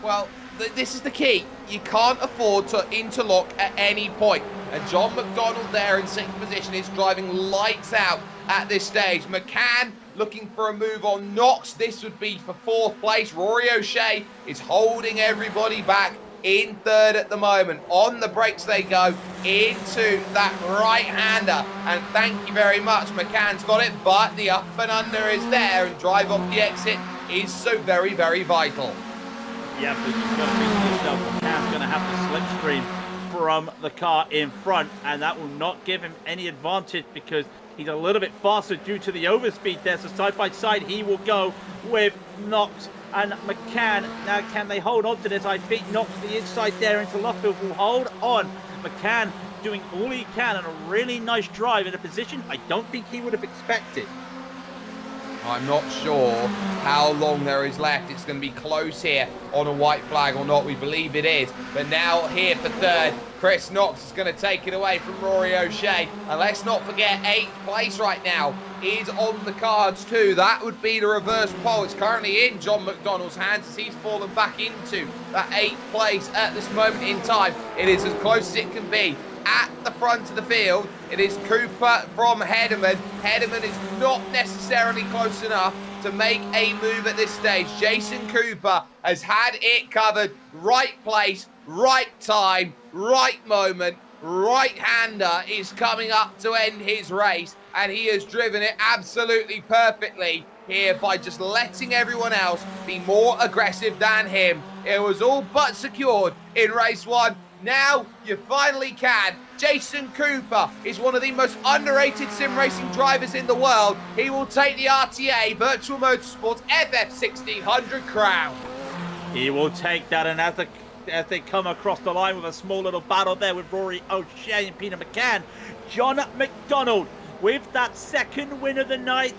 Well, this is the key. You can't afford to interlock at any point. And John McDonald there in 6th position is driving lights out at this stage. McCann looking for a move on Knox. This would be for 4th place. Rory O'Shea is holding everybody back in 3rd at the moment. On the brakes they go into that right-hander. And thank you very much. McCann's got it, but the up and under is there, and drive off the exit is so very, very vital. Yeah, but you've got to think to yourself, McCann's going to have to slipstream from the car in front, and that will not give him any advantage because he's a little bit faster due to the overspeed there. So side by side, he will go with Knox and McCann. Now, can they hold on to this? I think Knox, the inside there into Luffield, will hold on. McCann doing all he can and a really nice drive in a position I don't think he would have expected. I'm not sure how long there is left. It's going to be close here on a white flag or not. We believe it is. But now here for 3rd, Chris Knox is going to take it away from Rory O'Shea. And let's not forget 8th place right now is on the cards too. That would be the reverse pole. It's currently in John McDonald's hands as he's fallen back into that 8th place at this moment in time. It is as close as it can be. At the front of the field, it is Cooper from Hederman. Hederman is not necessarily close enough to make a move at this stage. Jason Cooper has had it covered. Right place, right time, right moment. Right-hander is coming up to end his race, and he has driven it absolutely perfectly here by just letting everyone else be more aggressive than him. It was all but secured in race 1. Now you finally can. Jason Cooper is one of the most underrated sim racing drivers in the world. He will take the RTA Virtual Motorsport FF1600 crown. He will take that, and as they come across the line with a small little battle there with Rory O'Shea and Peter McCann, John McDonald with that 2nd win of the night,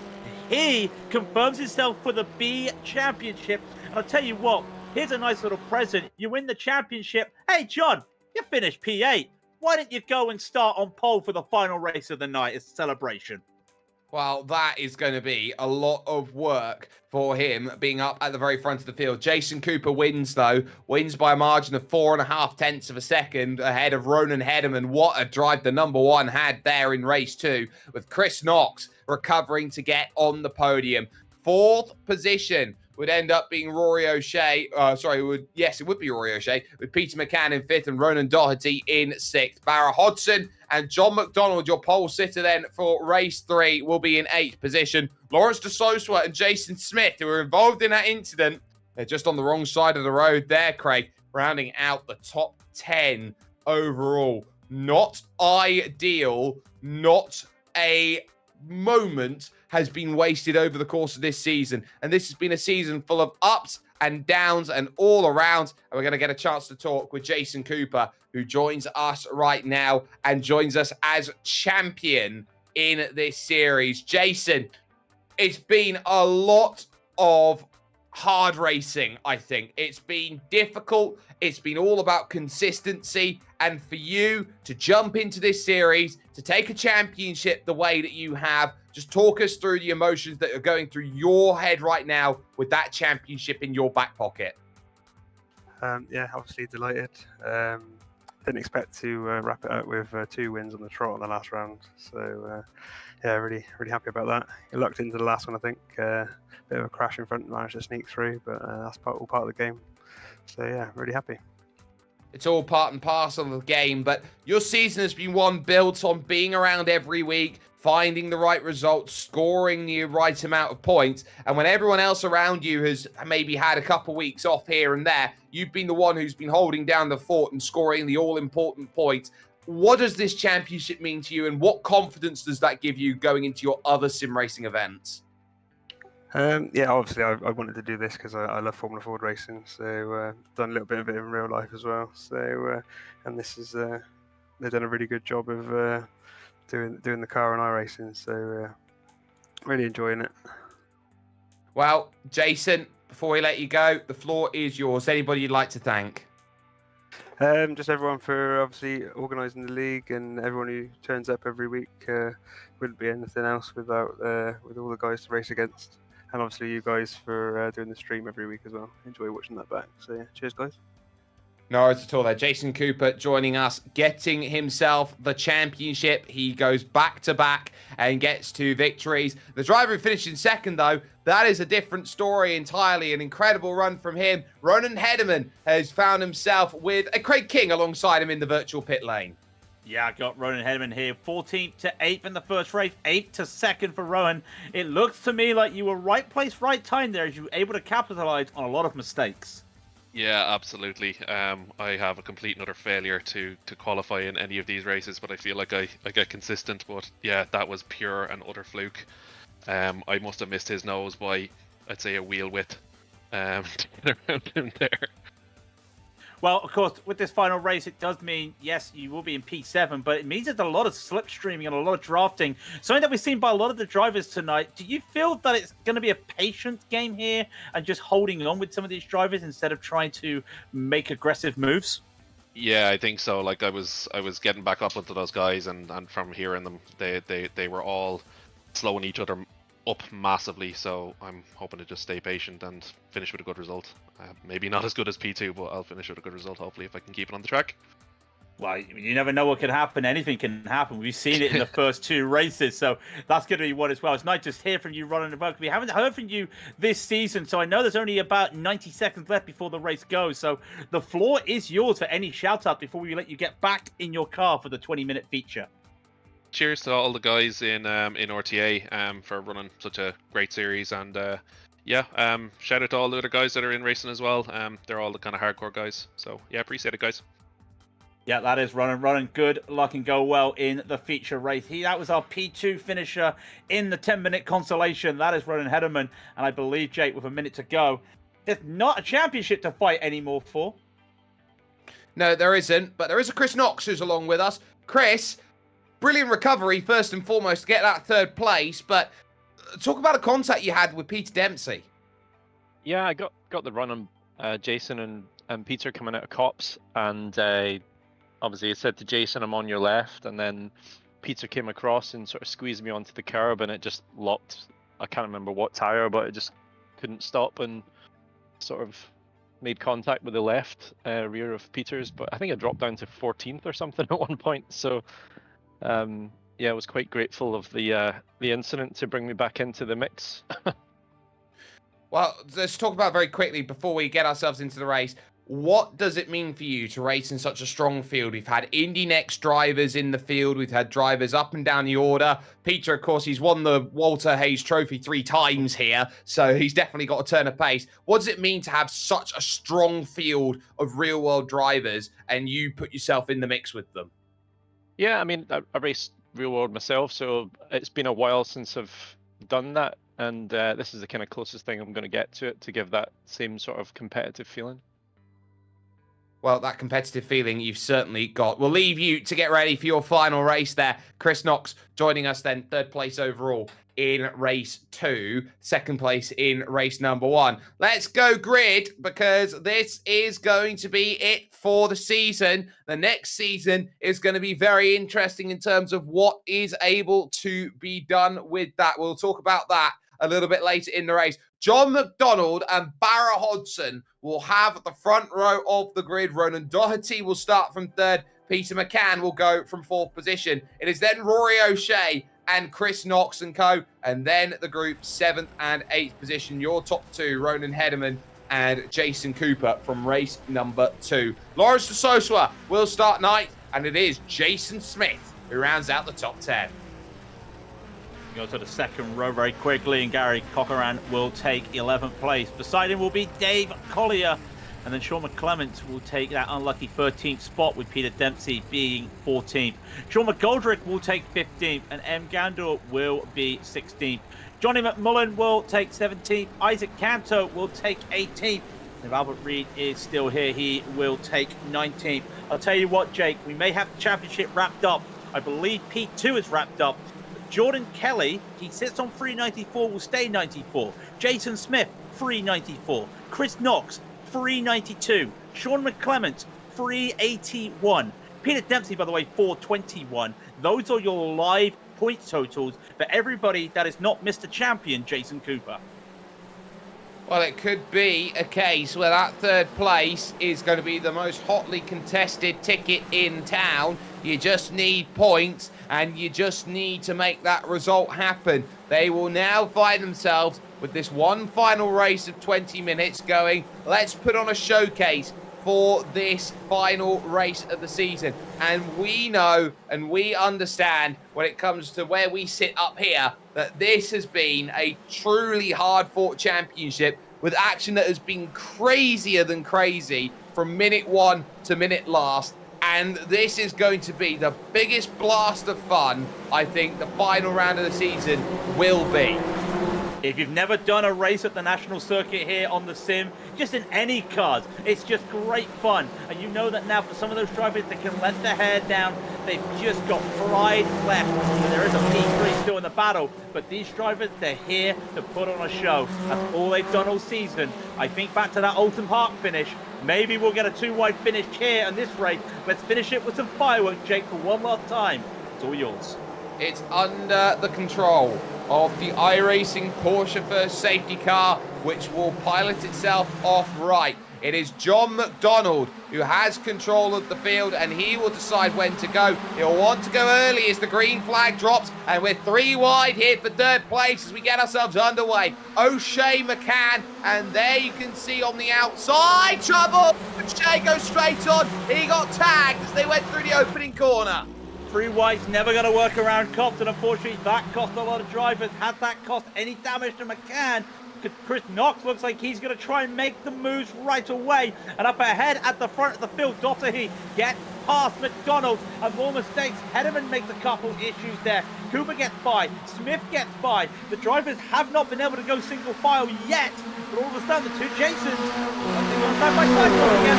he confirms himself for the B Championship. And I'll tell you what, here's a nice little present. You win the championship. Hey, John, you finished P8. Why don't you go and start on pole for the final race of the night as a celebration? Well, that is going to be a lot of work for him being up at the very front of the field. Jason Cooper wins, though. Wins by a margin of 4.5 tenths of a second ahead of Ronan Hedeman. What a drive the number one had there in race 2, with Chris Knox recovering to get on the podium. 4th position would end up being Rory O'Shea. It would be Rory O'Shea, with Peter McCann in 5th and Ronan Doherty in 6th. Barra Hodgson and John McDonald, your pole sitter then for race 3, will be in 8th position. Lawrence de Sosa and Jason Smith, who were involved in that incident, they're just on the wrong side of the road there, Craig, rounding out the top 10 overall. Not ideal, not a moment has been wasted over the course of this season. And this has been a season full of ups and downs and all around. And we're going to get a chance to talk with Jason Cooper, who joins us right now and joins us as champion in this series. Jason, it's been a lot of hard racing, I think. It's been difficult. It's been all about consistency. And for you to jump into this series, to take a championship the way that you have, just talk us through the emotions that are going through your head right now with that championship in your back pocket. Yeah, obviously delighted. Didn't expect to wrap it up with 2 wins on the trot on the last round. So, yeah, really happy about that. I lucked into the last one, I think. Bit of a crash in front, managed to sneak through, but that's all part of the game. So, yeah, really happy. It's all part and parcel of the game, but your season has been one built on being around every week, finding the right results, scoring the right amount of points. And when everyone else around you has maybe had a couple weeks off here and there, you've been the one who's been holding down the fort and scoring the all-important points. What does this championship mean to you, and what confidence does that give you going into your other sim racing events? Yeah, obviously I wanted to do this because I love Formula Ford racing, so done a little bit of it in real life as well. So and this is they've done a really good job of doing the car and iRacing, so really enjoying it. Well, Jason, before we let you go, the floor is yours. Anybody you'd like to thank? Just everyone for obviously organising the league, and everyone who turns up every week. Wouldn't be anything else without with all the guys to race against. And obviously you guys for doing the stream every week as well. Enjoy watching that back. So yeah, cheers guys. No worries at all there. Jason Cooper joining us, getting himself the championship. He goes back-to-back and gets 2 victories. The driver who finished in 2nd, though, that is a different story entirely. An incredible run from him. Ronan Hedeman has found himself with a Craig King alongside him in the virtual pit lane. Yeah, I got Ronan Hedeman here, 14th to 8th in the first race, 8th to 2nd for Rowan. It looks to me like you were right place, right time there, as you were able to capitalize on a lot of mistakes. Yeah, absolutely. I have a complete and utter failure to qualify in any of these races, but I feel like I get consistent. But yeah, that was pure and utter fluke. I must have missed his nose by, I'd say, a wheel width to get around him there. Well, of course, with this final race, it does mean, yes, you will be in P7, but it means there's a lot of slipstreaming and a lot of drafting. Something that we've seen by a lot of the drivers tonight. Do you feel that it's going to be a patient game here and just holding on with some of these drivers instead of trying to make aggressive moves? Yeah, I think so. Like I was getting back up into those guys, and from hearing them, they were all slowing each other up massively. So I'm hoping to just stay patient and finish with a good result. Maybe not as good as P2, but I'll finish with a good result, hopefully, if I can keep it on the track. Well, you never know what can happen. Anything can happen. We've seen it in the first 2 races, so that's going to be one as well. It's nice to hear from you, Ron and Evoke. We haven't heard from you this season, so I know there's only about 90 seconds left before the race goes. So the floor is yours for any shout-out before we let you get back in your car for the 20-minute feature. Cheers to all the guys in RTA for running such a great series, and yeah, shout out to all the other guys that are in racing as well. They're all the kind of hardcore guys, so yeah, appreciate it, guys. Yeah, that is running. Good luck and go well in the feature race. That was our P2 finisher in the 10-minute consolation. That is Ronan Hedeman, and I believe, Jake, with a minute to go, there's not a championship to fight anymore for. No, there isn't, but there is a Chris Knox who's along with us. Chris, brilliant recovery, first and foremost, to get that 3rd place, but talk about a contact you had with Peter Dempsey. Yeah, I got the run on Jason and Peter coming out of cops, and obviously I said to Jason, I'm on your left, and then Peter came across and sort of squeezed me onto the curb, and it just locked. I can't remember what tire, but it just couldn't stop and sort of made contact with the left rear of Peter's. But I think I dropped down to 14th or something at one point. So yeah, I was quite grateful of the incident to bring me back into the mix. Well, let's talk about very quickly before we get ourselves into the race. What does it mean for you to race in such a strong field? We've had Indy Next drivers in the field. We've had drivers up and down the order. Peter, of course, he's won the Walter Hayes Trophy 3 times here, so he's definitely got a turn of pace. What does it mean to have such a strong field of real-world drivers and you put yourself in the mix with them? Yeah, I mean, I raced real world myself, so it's been a while since I've done that, and this is the kind of closest thing I'm going to get to it to give that same sort of competitive feeling. Well, that competitive feeling you've certainly got. We'll leave you to get ready for your final race there. Chris Knox joining us then, 3rd place overall in race 2, 2nd place in race number 1. Let's go grid, because this is going to be it for the season. The next season is going to be very interesting in terms of what is able to be done with that. We'll talk about that a little bit later in the race. John McDonald and Barra Hodgson will have the front row of the grid. Ronan Doherty will start from 3rd. Peter McCann will go from 4th position. It is then Rory O'Shea and Chris Knox and co. And then the group 7th and 8th position. Your top 2, Ronan Hederman and Jason Cooper from race number 2. Lawrence de Sosua will start 9th. And it is Jason Smith who rounds out the top 10. Go to the 2nd row very quickly, and Gary Cochran will take 11th place. Beside him will be Dave Collier, and then Sean McClement will take that unlucky 13th spot, with Peter Dempsey being 14th. Sean McGoldrick will take 15th, and M. Gandor will be 16th. Johnny McMullen will take 17th. Isaac Canto will take 18th. If Albert Reid is still here, he will take 19th. I'll tell you what, Jake, we may have the championship wrapped up. I believe P2 is wrapped up. Jordan Kelly, he sits on 394, will stay 94. Jason Smith, 394. Chris Knox, 392. Sean McClement, 381. Peter Dempsey, by the way, 421. Those are your live point totals for everybody that is not Mr. Champion, Jason Cooper. Well, it could be a case where that 3rd place is going to be the most hotly contested ticket in town. You just need points, and you just need to make that result happen. They will now find themselves with this one final race of 20 minutes going, let's put on a showcase for this final race of the season. And we know and we understand when it comes to where we sit up here that this has been a truly hard-fought championship with action that has been crazier than crazy from minute 1 to minute last. And this is going to be the biggest blast of fun I think the final round of the season will be. If you've never done a race at the national circuit here on the sim, just in any cars, it's just great fun. And you know that now for some of those drivers that can let their hair down, they've just got pride left. And there is a P3 still in the battle, but these drivers, they're here to put on a show. That's all they've done all season. I think back to that Oulton Park finish. Maybe we'll get a 2-wide finish here in this race. Let's finish it with some fireworks, Jake, for one last time. It's all yours. It's under the control of the iRacing Porsche First safety car, which will pilot itself off right. It is John McDonald who has control of the field, and he will decide when to go. He'll want to go early as the green flag drops, and we're 3 wide here for 3rd place as we get ourselves underway. O'Shea, McCann, and there you can see on the outside, trouble! O'Shea goes straight on. He got tagged as they went through the opening corner. 3 wide's never going to work around Compton. Unfortunately, that cost a lot of drivers. Had that cost any damage to McCann, Chris Knox looks like he's going to try and make the moves right away. And up ahead at the front of the field, Doherty gets past McDonald, and more mistakes. Hederman makes a couple issues there. Cooper gets by. Smith gets by. The drivers have not been able to go single file yet. But all of a sudden, the 2 Jasons are going side by side again.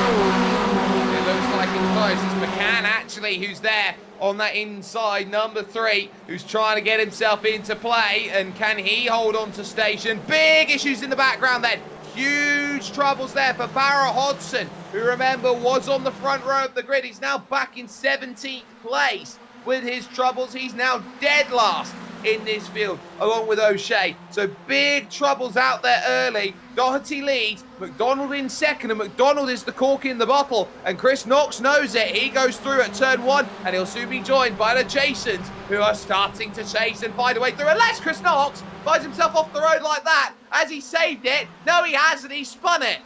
It looks like it's close. It's McCann actually who's there on that inside, number 3, who's trying to get himself into play. And can he hold on to station? Big issues in the background then. Huge troubles there for Barra Hodgson, who, remember, was on the front row of the grid. He's now back in 17th place. with his troubles. He's now dead last in this field, along with O'Shea. So big troubles out there early. Doherty leads, McDonald in second, and McDonald is the cork in the bottle. And Chris Knox knows it. He goes through at turn 1, and he'll soon be joined by the Jasons, who are starting to chase and find a way through. Unless Chris Knox finds himself off the road like that. Has he saved it? No, he hasn't. He spun it.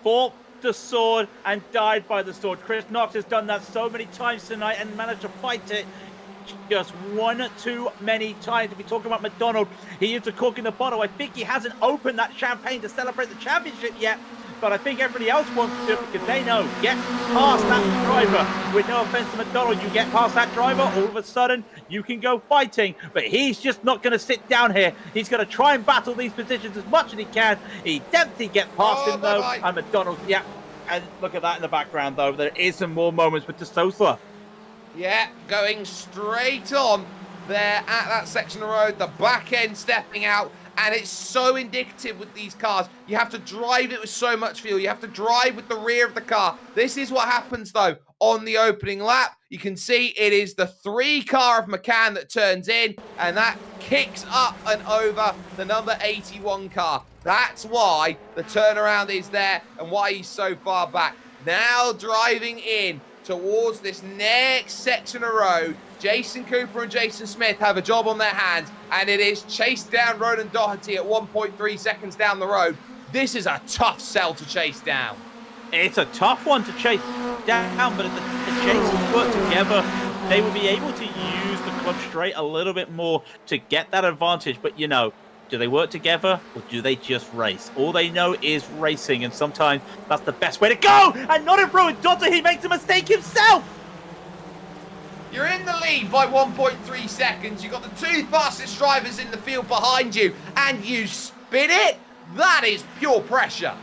Fought the sword and died by the sword. Chris Knox has done that so many times tonight and managed to fight it just one too many times. If we talk about McDonald, he is the cork in the bottle. I think he hasn't opened that champagne to celebrate the championship yet, but I think everybody else wants to because they know, get past that driver. With no offense to McDonald, you get past that driver, all of a sudden you can go fighting, but he's just not going to sit down here. He's going to try and battle these positions as much as he can. He definitely get past him though, and McDonald, yeah, and look at that in the background though. There is some more moments with De Sosa. Yeah, going straight on there at that section of road, the back end stepping out, and it's so indicative with these cars. You have to drive it with so much feel. You have to drive with the rear of the car. This is what happens, though, on the opening lap. You can see it is the 3 car of McCann that turns in, and that kicks up and over the number 81 car. That's why the turnaround is there and why he's so far back. Now driving in towards this next section of road, Jason Cooper and Jason Smith have a job on their hands, and it is chase down Ronan Doherty at 1.3 seconds down the road. This is a tough cell to chase down. It's a tough one to chase down, but if the Jasons work together, they will be able to use the club straight a little bit more to get that advantage. But, you know, do they work together or do they just race? All they know is racing, and sometimes that's the best way to go. And not if Rowan Doherty, he makes a mistake himself. You're in the lead by 1.3 seconds. You've got the 2 fastest drivers in the field behind you, and you spin it? That is pure pressure.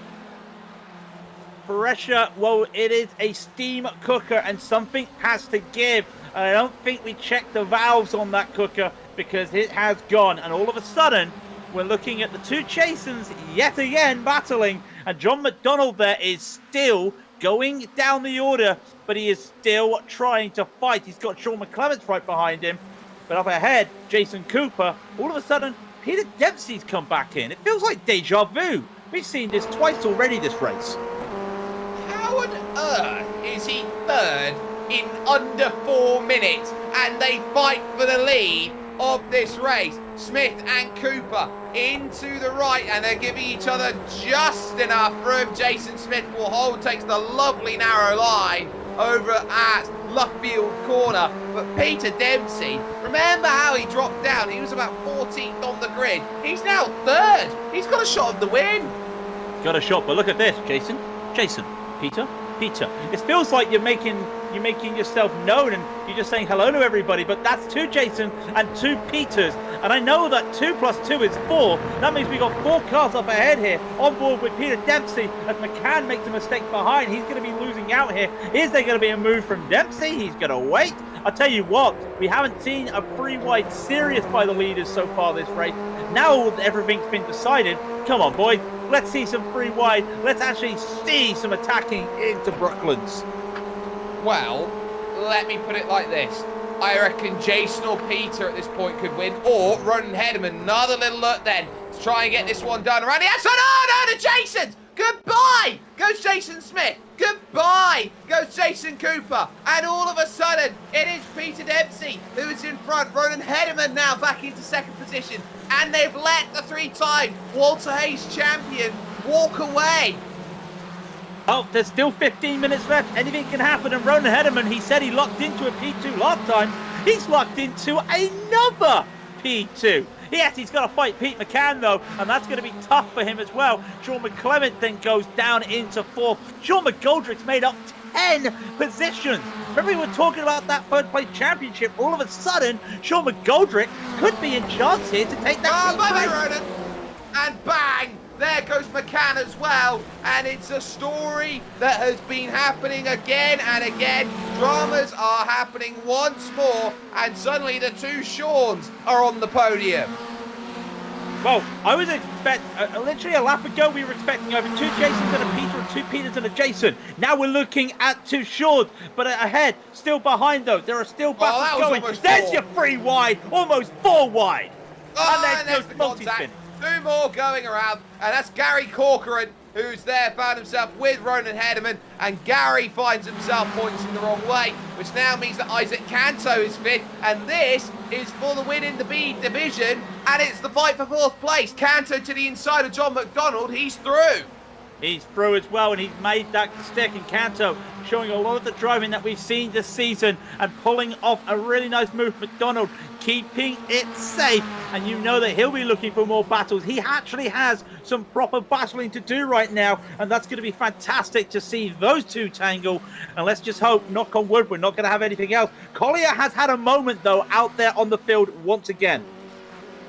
Pressure, well, it is a steam cooker, and something has to give. And I don't think we checked the valves on that cooker because it has gone. And all of a sudden, we're looking at the 2 Jasons yet again battling, and John McDonald there is still going down the order, but he is still trying to fight. He's got Sean McClements right behind him, but up ahead, Jason Cooper. All of a sudden, Peter Dempsey's come back in. It feels like deja vu. We've seen this twice already this race. How on earth is he third in under 4 minutes, and they fight for the lead of this race? Smith and Cooper into the right, and they're giving each other just enough room. Jason Smith will hold, takes the lovely narrow line over at Luffield Corner, but Peter Dempsey, remember how he dropped down? He was about 14th on the grid. He's now third. He's got a shot of the win. Got a shot, but look at this, Jason, Peter. It feels like you're making yourself known and you're just saying hello to everybody, but that's 2 Jason and 2 Peters. And I know that 2 + 2 is 4. That means we got 4 cars up ahead here on board with Peter Dempsey. As McCann makes a mistake behind, he's going to be losing out here. Is there going to be a move from Dempsey? He's going to wait. I'll tell you what, we haven't seen a 3 wide serious by the leaders so far this race. Now everything's been decided. Come on, boys. Let's see some 3 wide. Let's actually see some attacking into Brooklands. Well, let me put it like this. I reckon Jason or Peter at this point could win, or Ronan Hedman. Another little look then to try and get this one done around the outside. Oh, no, the Jasons! Goodbye! Goes Jason Smith. Goodbye! Goes Jason Cooper. And all of a sudden, it is Peter Dempsey who is in front. Ronan Hedman now back into second position. And they've let the 3-time Walter Hayes champion walk away. Oh, there's still 15 minutes left. Anything can happen. And Ronan Hedman, he said he locked into a P2 last time. He's locked into another P2. Yes, he's got to fight Pete McCann, though, and that's going to be tough for him as well. Sean McClement then goes down into 4th. Sean McGoldrick's made up 10 positions. Remember we were talking about that third place championship. All of a sudden, Sean McGoldrick could be in chance here to take that. Oh, bye-bye, Ronan. And bang! There goes McCann as well, and it's a story that has been happening again and again. Dramas are happening once more, and suddenly the 2 Seans are on the podium. Well, I was literally a lap ago, we were expecting over 2 Jasons and a Peter, and 2 Peters and a Jason. Now we're looking at 2 Seans, but ahead, still behind though. There are still battles going. There's your 3 wide, almost 4 wide. And there's the contact. 2 more going around, and that's Gary Corcoran, who's there, found himself with Ronan Hederman, and Gary finds himself pointing the wrong way, which now means that Isaac Canto is fit, and this is for the win in the B division, and it's the fight for 4th place. Canto to the inside of John McDonald, he's through. He's through as well, and he's made that stick. And Canto showing a lot of the driving that we've seen this season and pulling off a really nice move. McDonald keeping it safe, and you know that he'll be looking for more battles. He actually has some proper battling to do right now, and that's going to be fantastic to see those 2 tangle. And let's just hope, knock on wood, we're not going to have anything else. Collier has had a moment, though, out there on the field once again.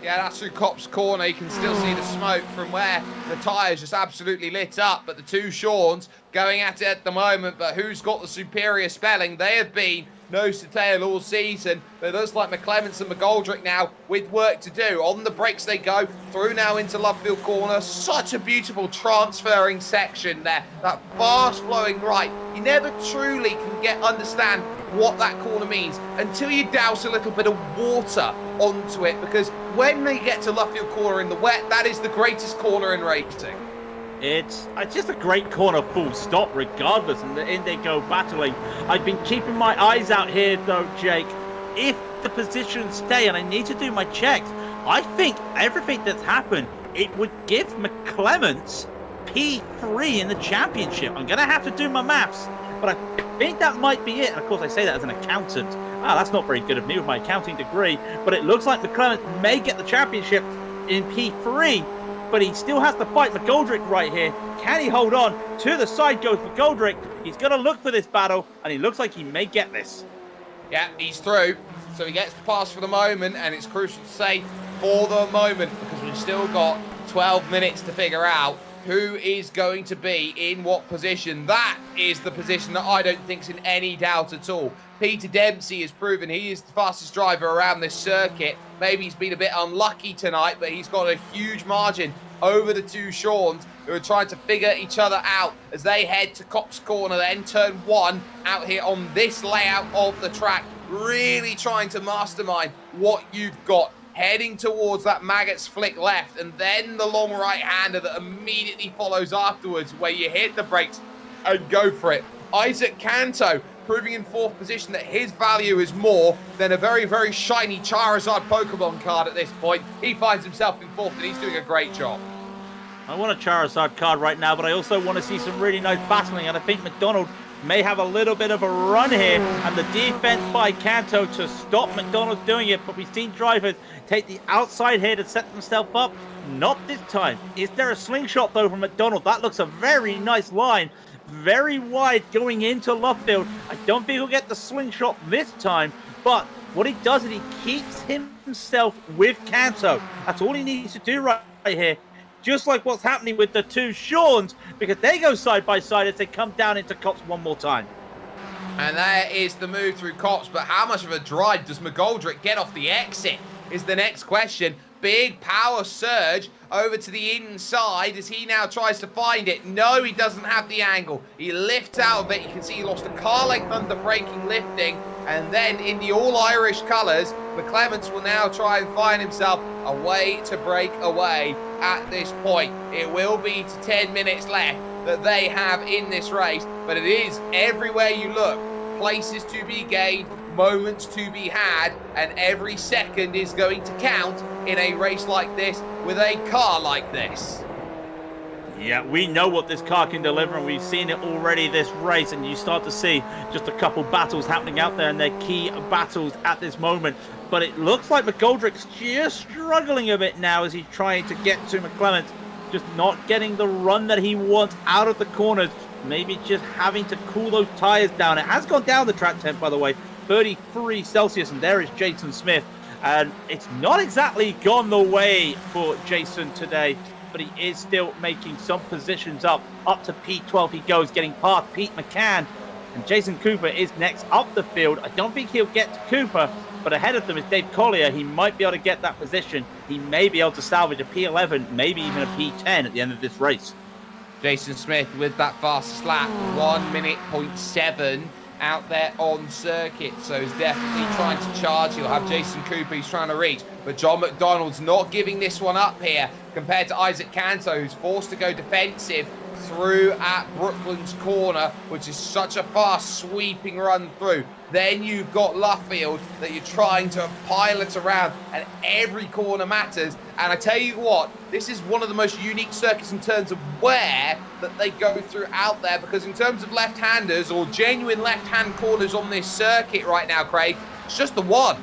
Yeah, that's through Copse Corner. You can still see the smoke from where the tyres just absolutely lit up. But the 2 Seans going at it at the moment. But who's got the superior spelling? They have been nose to tail all season. But it looks like McClements and McGoldrick now with work to do. On the brakes they go. Through now into Lovefield Corner. Such a beautiful transferring section there. That fast flowing right. You never truly can understand what that corner means until you douse a little bit of water onto it, because when they get to Lovefield Corner in the wet, that is the greatest corner in racing. It's just a great corner, full stop, regardless, and in they go battling. I've been keeping my eyes out here, though, Jake. If the positions stay, and I need to do my checks, I think everything that's happened, it would give McClements P3 in the championship. I'm going to have to do my maths, but I think that might be it. And of course, I say that as an accountant. That's not very good of me with my accounting degree, but it looks like McClements may get the championship in P3, but he still has to fight McGoldrick right here. Can he hold on? To the side goes McGoldrick. He's going to look for this battle, and he looks like he may get this. Yeah, he's through. So he gets the pass for the moment, and it's crucial to say for the moment, because we've still got 12 minutes to figure out who is going to be in what position. That is the position that I don't think's in any doubt at all. Peter Dempsey has proven he is the fastest driver around this circuit. Maybe he's been a bit unlucky tonight, but he's got a huge margin over the 2 Seans, who are trying to figure each other out as they head to Copse Corner, then turn 1 out here on this layout of the track, really trying to mastermind what you've got. Heading towards that Maggots flick left, and then the long right-hander that immediately follows afterwards, where you hit the brakes and go for it. Isaac Canto proving in 4th position that his value is more than a very, very shiny Charizard Pokemon card at this point. He finds himself in 4th, and he's doing a great job. I want a Charizard card right now, but I also want to see some really nice battling, and I think McDonald may have a little bit of a run here, and the defense by Canto to stop McDonald doing it, but we've seen drivers take the outside here to set themselves up. Not this time. Is there a slingshot though from McDonald? That looks a very nice line, very wide going into Lovefield. I don't think he'll get the slingshot this time, but what he does is he keeps himself with Canto. That's all he needs to do right here. Just like what's happening with the 2 Seans, because they go side by side as they come down into Copse one more time. And there is the move through Copse, but how much of a drive does McGoldrick get off the exit is the next question. Big power surge over to the inside as he now tries to find it. No, he doesn't have the angle. He lifts out of it. You can see he lost a car length under braking, lifting. And then in the all-Irish colours, McClements will now try and find himself a way to break away at this point. It will be to 10 minutes left that they have in this race, but it is everywhere you look. Places to be gained, moments to be had, and every second is going to count in a race like this with a car like this. Yeah, we know what this car can deliver, and we've seen it already this race, and you start to see just a couple battles happening out there, and they're key battles at this moment. But it looks like McGoldrick's just struggling a bit now as he's trying to get to McClements, just not getting the run that he wants out of the corners. Maybe just having to cool those tires down. It has gone down the track temp, by the way, 33 Celsius, and there is Jason Smith. And it's not exactly gone the way for Jason today, but he is still making some positions up to P12 he goes, getting past Pete McCann. And Jason Cooper is next up the field. I don't think he'll get to Cooper, but ahead of them is Dave Collier. He might be able to get that position. He may be able to salvage a P11, maybe even a P10 at the end of this race. Jason Smith with that fastest lap, 1 minute 0.7 out there on circuit. So he's definitely trying to charge. He'll have Jason Cooper he's trying to reach. But John McDonald's not giving this one up here compared to Isaac Canto, who's forced to go defensive through at Brooklands corner, which is such a fast sweeping run through. Then you've got Luffield that you're trying to pilot around, and every corner matters. And I tell you what, this is one of the most unique circuits in terms of where that they go through out there, because in terms of left-handers or genuine left-hand corners on this circuit right now, Craig, it's just the one.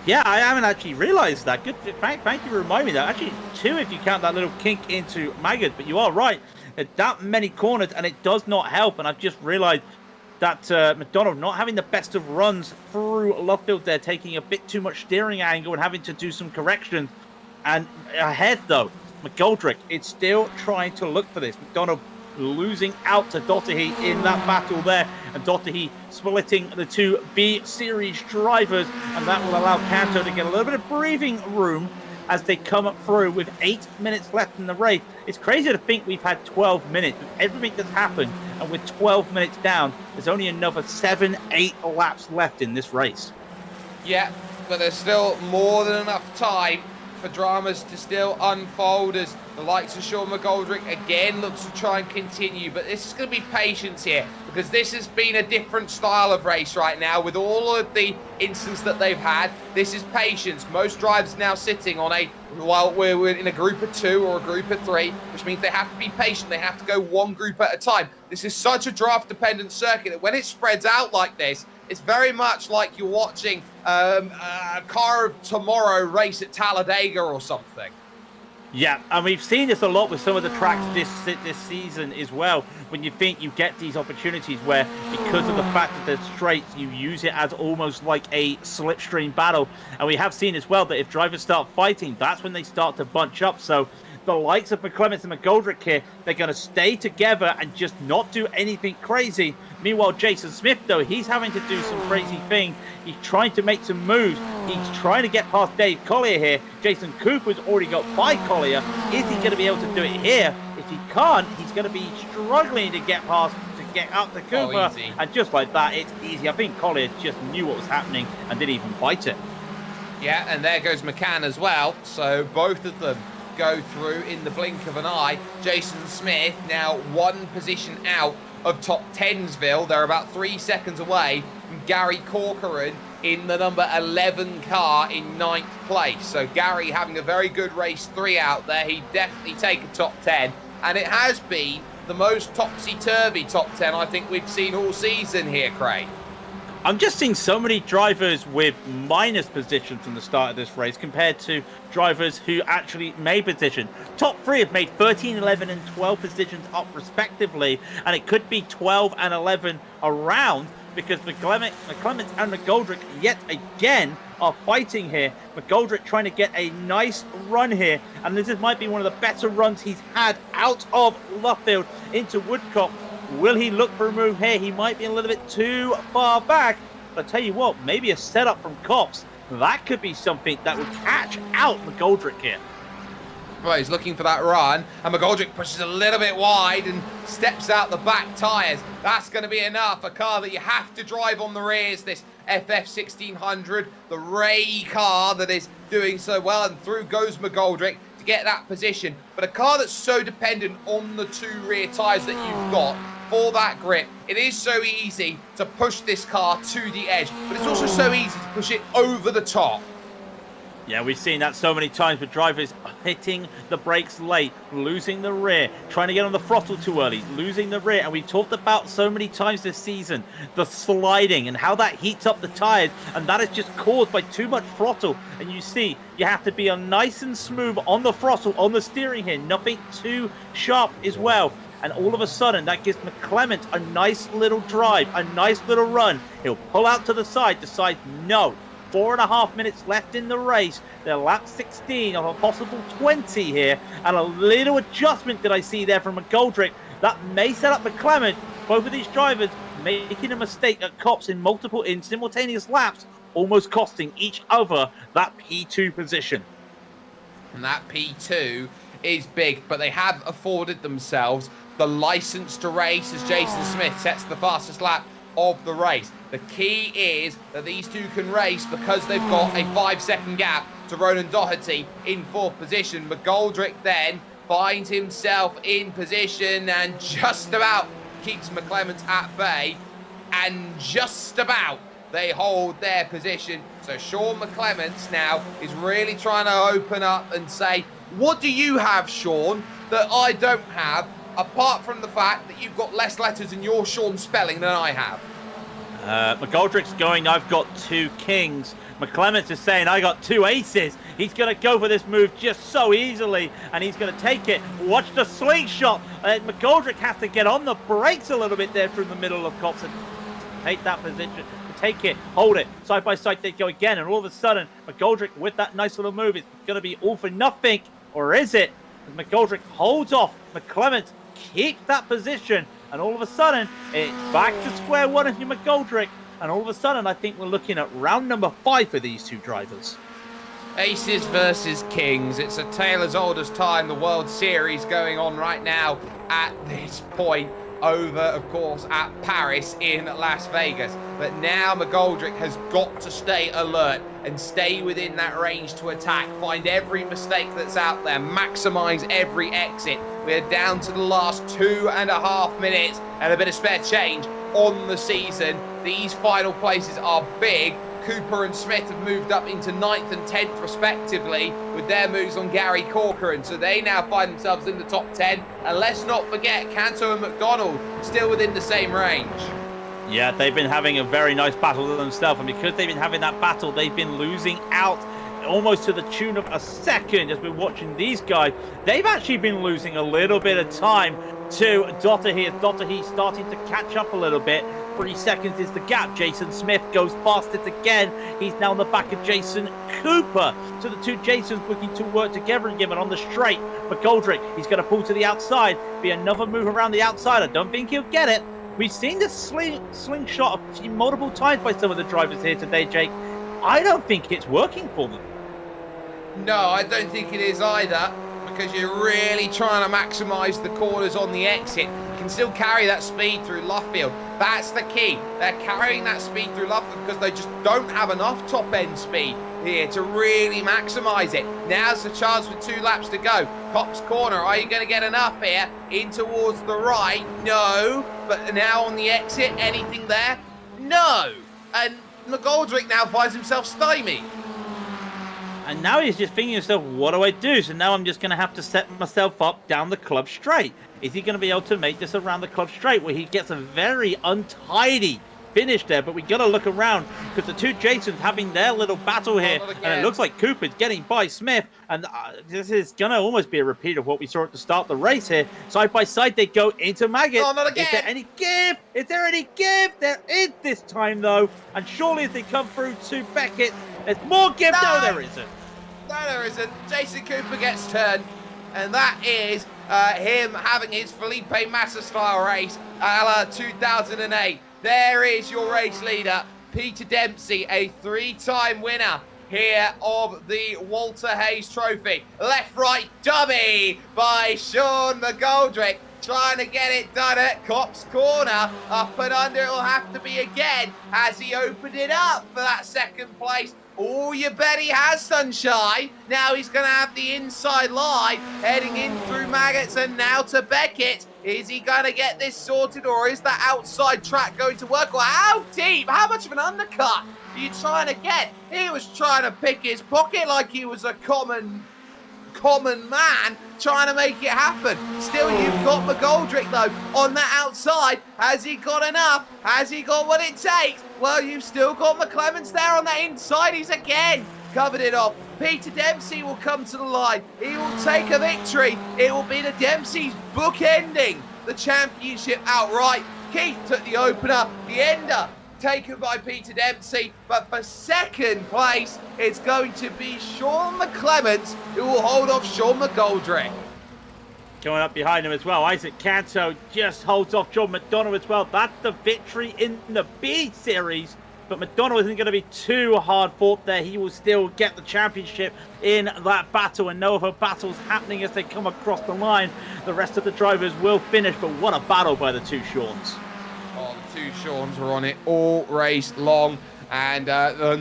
Yeah, I haven't actually realized that. Good. Thank you for reminding me that. Actually, 2 if you count that little kink into Maggot. But you are right. That many corners, and it does not help. And I've just realized that McDonald not having the best of runs through Luffield there, taking a bit too much steering angle and having to do some corrections. And ahead, though, McGoldrick is still trying to look for this. McDonald losing out to Doherty in that battle there, and Doherty splitting the 2 B series drivers, and that will allow Canto to get a little bit of breathing room as they come up through with 8 minutes left in the race. It's crazy to think we've had 12 minutes with everything that's happened, and with 12 minutes down, there's only another 7-8 laps left in this race. Yeah, but there's still more than enough time for dramas to still unfold as the likes of Sean McGoldrick again looks to try and continue. But this is going to be patience here, because this has been a different style of race right now with all of the incidents that they've had. This is patience. Most drivers now sitting on we're in a group of 2 or a group of 3, which means they have to be patient. They have to go one group at a time. This is such a draft dependent circuit that when it spreads out like this, it's very much like you're watching a car of tomorrow race at Talladega or something. Yeah, and we've seen this a lot with some of the tracks this season as well. When you think you get these opportunities where, because of the fact that they're straights, you use it as almost like a slipstream battle. And we have seen as well that if drivers start fighting, that's when they start to bunch up. So the likes of McClements and McGoldrick here, they're going to stay together and just not do anything crazy. Meanwhile, Jason Smith, though, he's having to do some crazy thing. He's trying to make some moves. He's trying to get past Dave Collier here. Jason Cooper's already got by Collier. Is he going to be able to do it here? If he can't, he's going to be struggling to get past, to get up to Cooper. And just like that, it's easy. I think Collier just knew what was happening and didn't even fight it. Yeah, and there goes McCann as well. So both of them go through in the blink of an eye. Jason Smith now 1 position out of top 10'sville. They're about 3 seconds away from Gary Corcoran in the number 11 car in 9th place. So Gary having a very good race 3 out there. He'd definitely take a top 10. And it has been the most topsy-turvy top 10 I think we've seen all season here, Craig. I'm just seeing so many drivers with minus positions from the start of this race compared to drivers who actually made position. Top 3 have made 13, 11, and 12 positions up respectively, and it could be 12 and 11 around because McClements and McGoldrick yet again are fighting here. McGoldrick trying to get a nice run here, and this might be one of the better runs he's had out of Luffield into Woodcock. Will he look for a move here? He might be a little bit too far back. But I tell you what, maybe a setup from Cops, that could be something that would catch out McGoldrick here. Well, he's looking for that run, and McGoldrick pushes a little bit wide and steps out the back tyres. That's going to be enough. A car that you have to drive on the rears, this FF1600, the Ray car that is doing so well, and through goes McGoldrick to get that position. But a car that's so dependent on the 2 rear tyres that you've got for that grip, it is so easy to push this car to the edge, but it's also so easy to push it over the top. Yeah, we've seen that so many times with drivers hitting the brakes late, losing the rear, trying to get on the throttle too early, losing the rear. And we've talked about so many times this season, the sliding and how that heats up the tires. And that is just caused by too much throttle. And you see, you have to be nice and smooth on the throttle, on the steering here, nothing too sharp as well. And all of a sudden, that gives McClement a nice little drive, a nice little run. He'll pull out to the side, decide no. 4.5 minutes left in the race. They're lap 16 of a possible 20 here. And a little adjustment that I see there from McGoldrick. That may set up McClement. Both of these drivers making a mistake at Copse in simultaneous laps, almost costing each other that P2 position. And that P2 is big, but they have afforded themselves the license to race as Jason Smith sets the fastest lap of the race. The key is that these two can race because they've got a 5-second gap to Ronan Doherty in 4th position. McGoldrick then finds himself in position and just about keeps McClement at bay, and just about they hold their position. So Sean McClements now is really trying to open up and say, what do you have, Sean, that I don't have, apart from the fact that you've got less letters in your Sean spelling than I have? McGoldrick's going, I've got 2 kings. McClements is saying, I got 2 aces. He's going to go for this move just so easily, and he's going to take it. Watch the slingshot. McGoldrick has to get on the brakes a little bit there through the middle of Copse and take that position. Take it, hold it, side by side they go again, and all of a sudden, McGoldrick with that nice little move is going to be all for nothing, or is it? As McGoldrick holds off, McClement keeps that position, and all of a sudden, it's back to square one if you're McGoldrick, and all of a sudden, I think we're looking at round number 5 for these two drivers. Aces versus kings. It's a tale as old as time. The World Series going on right now at this point. Over, of course, at Paris in Las Vegas. But now McGoldrick has got to stay alert and stay within that range to attack, find every mistake that's out there, maximize every exit. We're down to the last 2.5 minutes and a bit of spare change on the season. These final places are big. Cooper and Smith have moved up into 9th and 10th respectively with their moves on Gary Corcoran, so they now find themselves in the top 10. And let's not forget Canto and McDonald still within the same range. Yeah, they've been having a very nice battle themselves, and because they've been having that battle, they've been losing out almost to the tune of a second as we're watching these guys. They've actually been losing a little bit of time to Doherty. Doherty starting to catch up a little bit. 3 seconds is the gap. Jason Smith goes fastest again. He's now on the back of Jason Cooper. So the two Jasons looking to work together again on the straight. McGoldrick, he's going to pull to the outside. Be another move around the outside. I don't think he'll get it. We've seen this slingshot multiple times by some of the drivers here today, Jake. I don't think it's working for them. No, I don't think it is either, because you're really trying to maximise the corners on the exit. You can still carry that speed through Luffield. That's the key. They're carrying that speed through Luffield because they just don't have enough top-end speed here to really maximise it. Now's the chance with 2 laps to go. Copse corner, are you going to get enough here? In towards the right? No. But now on the exit, anything there? No. And McGoldrick now finds himself stymied. And now he's just thinking to himself, what do I do? So now I'm just going to have to set myself up down the club straight. Is he going to be able to make this around the club straight where he gets a very untidy finish there? But we got to look around because the two Jasons having their little battle here. And it looks like Cooper's getting by Smith. And this is going to almost be a repeat of what we saw at the start of the race here. Side by side, they go into Maggot. Oh, not again. Is there any give? Is there any give? There is this time, though. And surely as they come through to Beckett, there's more give. No, there isn't. No, there isn't. Jason Cooper gets turned, and that is him having his Felipe Massa-style race a la 2008. There is your race leader, Peter Dempsey, a 3-time winner here of the Walter Hayes Trophy. Left-right dummy by Sean McGoldrick, trying to get it done at Copse corner. Up and under it will have to be again as he opened it up for that second place. Oh, you bet he has, Sunshine. Now he's going to have the inside line heading in through Maggots and now to Beckett. Is he going to get this sorted, or is that outside track going to work? Or how deep? How much of an undercut are you trying to get? He was trying to pick his pocket like he was a common man trying to make it happen. Still, you've got McGoldrick, though, on that outside. Has he got enough? Has he got what it takes? Well, you've still got McClements there on that inside. He's again covered it off. Peter Dempsey will come to the line. He will take a victory. It will be the Dempsey's bookending the championship outright. Keith took the opener. The ender taken by Peter Dempsey, but for second place, it's going to be Sean McClements who will hold off Sean McGoldrick. Coming up behind him as well, Isaac Canto just holds off John McDonough as well. That's the victory in the B Series. But McDonough isn't going to be too hard fought there. He will still get the championship in that battle, and no other battles happening as they come across the line. The rest of the drivers will finish, but what a battle by the two Seans. Oh, the two Seans were on it all race long, and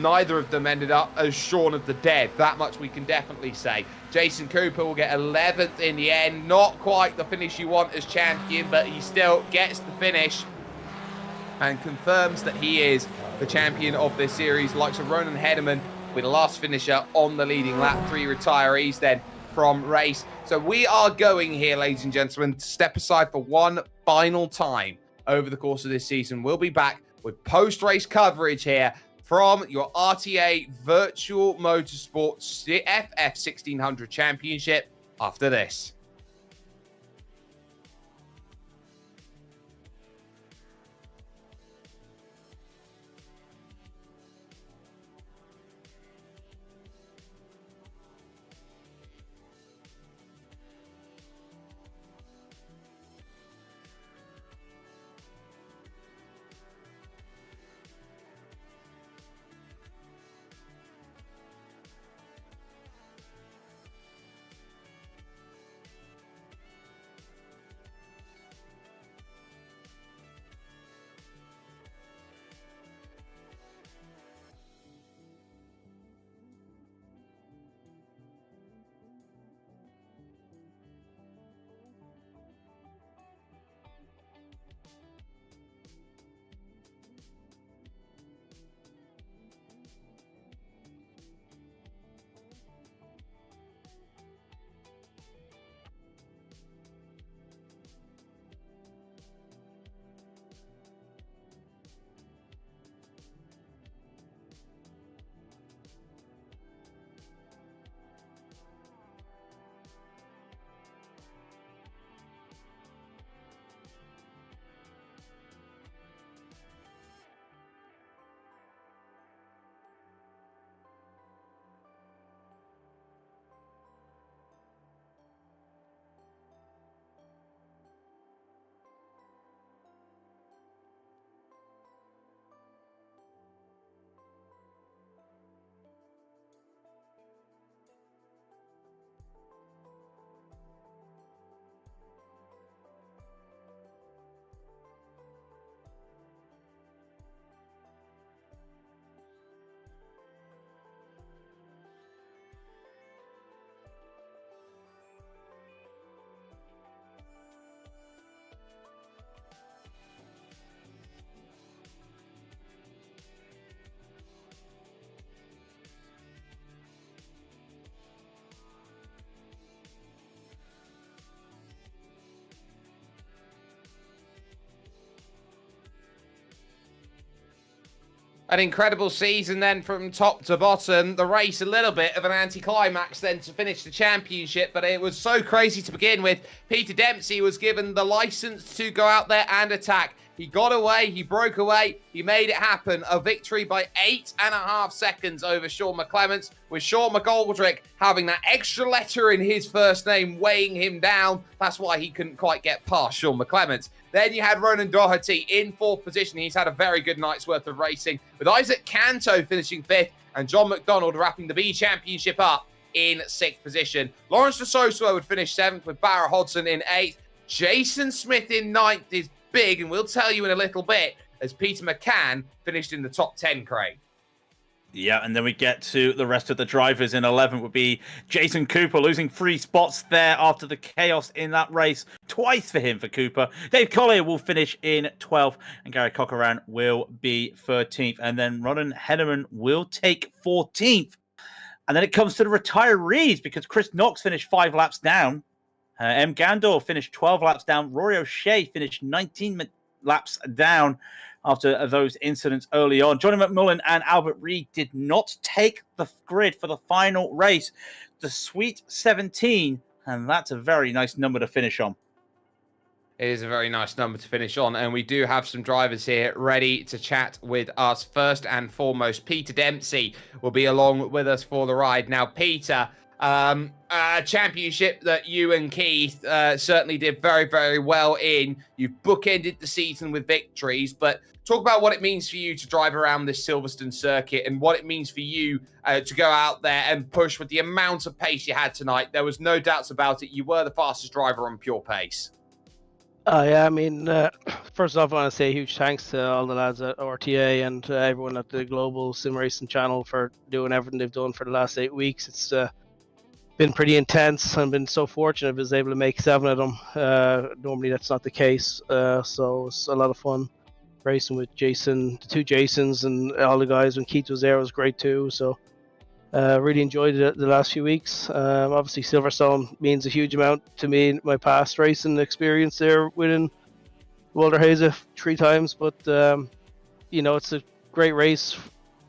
neither of them ended up as Shaun of the Dead. That much we can definitely say. Jason Cooper will get 11th in the end. Not quite the finish you want as champion, but he still gets the finish and confirms that he is the champion of this series. Likes of Ronan Hederman with the last finisher on the leading lap. 3 retirees then from race. So we are going here, ladies and gentlemen, to step aside for one final time over the course of this season. We'll be back with post-race coverage here from your RTA Virtual Motorsport FF1600 Championship after this. An incredible season then from top to bottom. The race a little bit of an anticlimax then to finish the championship, but it was so crazy to begin with. Peter Dempsey was given the license to go out there and attack. He got away, he broke away, he made it happen. A victory by 8.5 seconds over Sean McClements, with Sean McGoldrick having that extra letter in his first name weighing him down. That's why he couldn't quite get past Sean McClements. Then you had Ronan Doherty in 4th position. He's had a very good night's worth of racing, with Isaac Canto finishing 5th and John McDonald wrapping the B Championship up in 6th position. Lawrence de Sosa would finish 7th, with Barrett Hodson in 8th. Jason Smith in 9th is big, and we'll tell you in a little bit, as Peter McCann finished in the top 10, Craig. Yeah, and then we get to the rest of the drivers. In 11th would be Jason Cooper, losing 3 spots there after the chaos in that race. Twice for him, for Cooper. Dave Collier will finish in 12th, and Gary Cochran will be 13th. And then Ronan Henneman will take 14th. And then it comes to the retirees, because Chris Knox finished 5 laps down. M. Gandor finished 12 laps down. Rory O'Shea finished 19 laps down after those incidents early on. Johnny McMullen and Albert Reid did not take the grid for the final race. The Sweet 17, and that's a very nice number to finish on. It is a very nice number to finish on, and we do have some drivers here ready to chat with us. First and foremost, Peter Dempsey will be along with us for the ride. Now, Peter, Championship that you and Keith certainly did very, very well in. You've bookended the season with victories, but talk about what it means for you to drive around this Silverstone circuit and what it means for you to go out there and push with the amount of pace you had tonight. There was no doubts about it. You were the fastest driver on pure pace. Yeah, I mean, first off, I want to say a huge thanks to all the lads at RTA and everyone at the Global SimRacing Channel for doing everything they've done for the last 8 weeks. It's been pretty intense. I've been so fortunate I was able to make 7 of them. Normally that's not the case, so it's a lot of fun racing with Jason, the 2 Jasons, and all the guys. When Keith was there, it was great too. So really enjoyed it the last few weeks. Obviously, Silverstone means a huge amount to me in my past racing experience there, winning Walter Haze 3 times. But it's a great race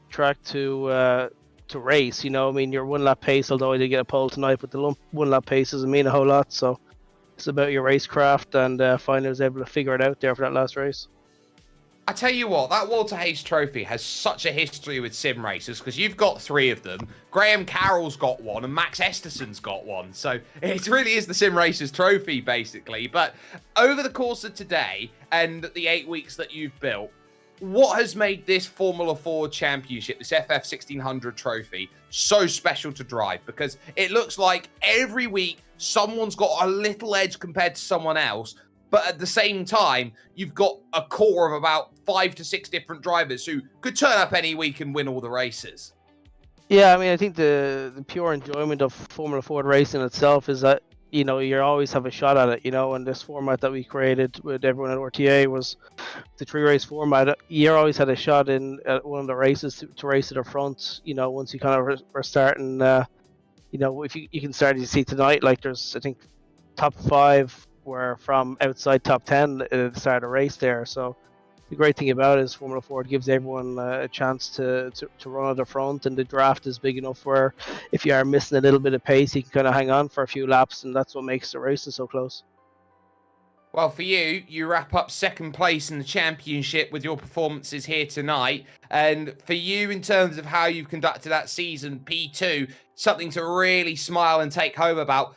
track to race. I mean, your 1 lap pace, although I did get a pole tonight, but the 1 lap pace doesn't mean a whole lot. So it's about your racecraft, and finally I was able to figure it out there for that last race. I tell you what, that Walter Hayes trophy has such a history with sim racers because you've got 3 of them. Graham Carroll's got 1 and Max Esterson's got 1. So it really is the sim racers trophy, basically. But over the course of today and the 8 weeks that you've built, what has made this Formula 4 championship, this FF1600 trophy, so special to drive? Because it looks like every week someone's got a little edge compared to someone else. But at the same time, you've got a core of about 5 to 6 different drivers who could turn up any week and win all the races. Yeah, I mean, I think the pure enjoyment of Formula 4 racing itself is that, you always have a shot at it, and this format that we created with everyone at RTA was the 3-race format. You always had a shot in at one of the races to race at the front, once you kind of were starting, if you can start to see tonight, like there's, I think, top 5 were from outside top 10 at the start of the race there. So the great thing about it is Formula 4 gives everyone a chance to run at the front, and the draft is big enough where if you are missing a little bit of pace, you can kind of hang on for a few laps, and that's what makes the races so close. Well, for you wrap up 2nd place in the championship with your performances here tonight. And for you, in terms of how you've conducted that season, P2, something to really smile and take home about.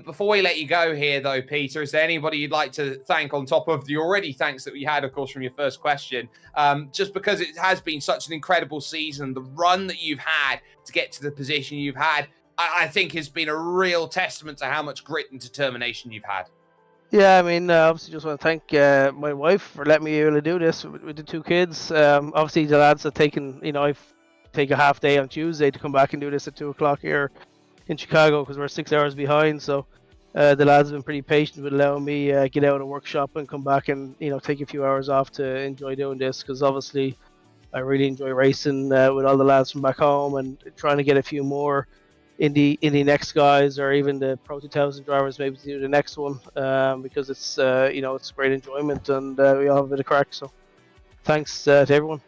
Before we let you go here, though, Peter, is there anybody you'd like to thank on top of the already thanks that we had, of course, from your first question? Just because it has been such an incredible season, the run that you've had to get to the position you've had, I think has been a real testament to how much grit and determination you've had. Yeah, I mean, obviously just want to thank my wife for letting me be able to do this with the 2 kids. Obviously the lads have taken, I take a half day on Tuesday to come back and do this at 2 o'clock here in Chicago because we're 6 hours behind. So the lads have been pretty patient with allowing me get out of the workshop and come back and, take a few hours off to enjoy doing this, because obviously I really enjoy racing with all the lads from back home and trying to get a few more Indy next guys, or even the Pro 2000 drivers, maybe to do the next one, because it's it's great enjoyment, and we all have a bit of crack. So thanks to everyone.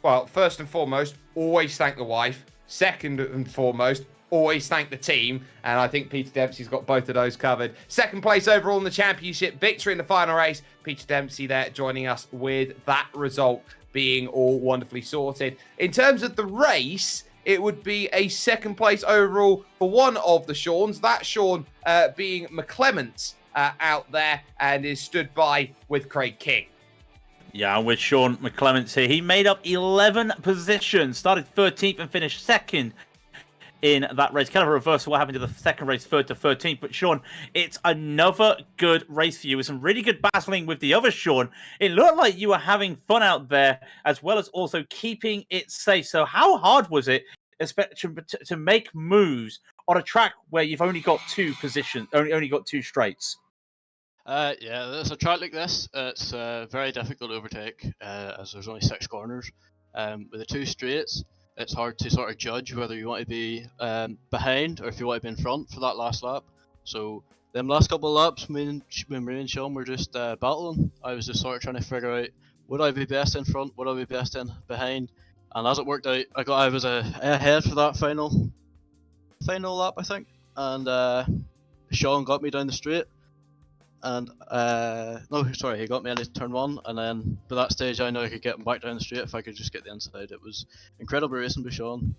Well, first and foremost, always thank the wife. Second and foremost, always thank the team, and I think Peter Dempsey's got both of those covered. 2nd place overall in the championship, victory in the final race. Peter Dempsey there joining us with that result being all wonderfully sorted. In terms of the race, it would be a 2nd place overall for one of the Seans. That Sean being McClements out there, and is stood by with Craig King. Yeah, with Sean McClements here. He made up 11 positions, started 13th and finished 2nd in that race. Kind of a reverse of what happened to the 2nd race, 3rd to 13th. But Sean, it's another good race for you with some really good battling with the other Sean. It looked like you were having fun out there, as well as also keeping it safe. So how hard was it to make moves on a track where you've only got 2 positions, only got 2 straights? Yeah, there's a track like this. It's very difficult to overtake, as there's only 6 corners. With the 2 straights, it's hard to sort of judge whether you want to be behind or if you want to be in front for that last lap. So them last couple of laps, when me and Sean were just battling, I was just sort of trying to figure out, would I be best in front, would I be best in behind? And as it worked out, I was ahead for that final lap, I think. And Sean got me down the straight. And he got me into turn 1, and then by that stage I know I could get him back down the straight if I could just get the inside. It was incredible racing with Sean.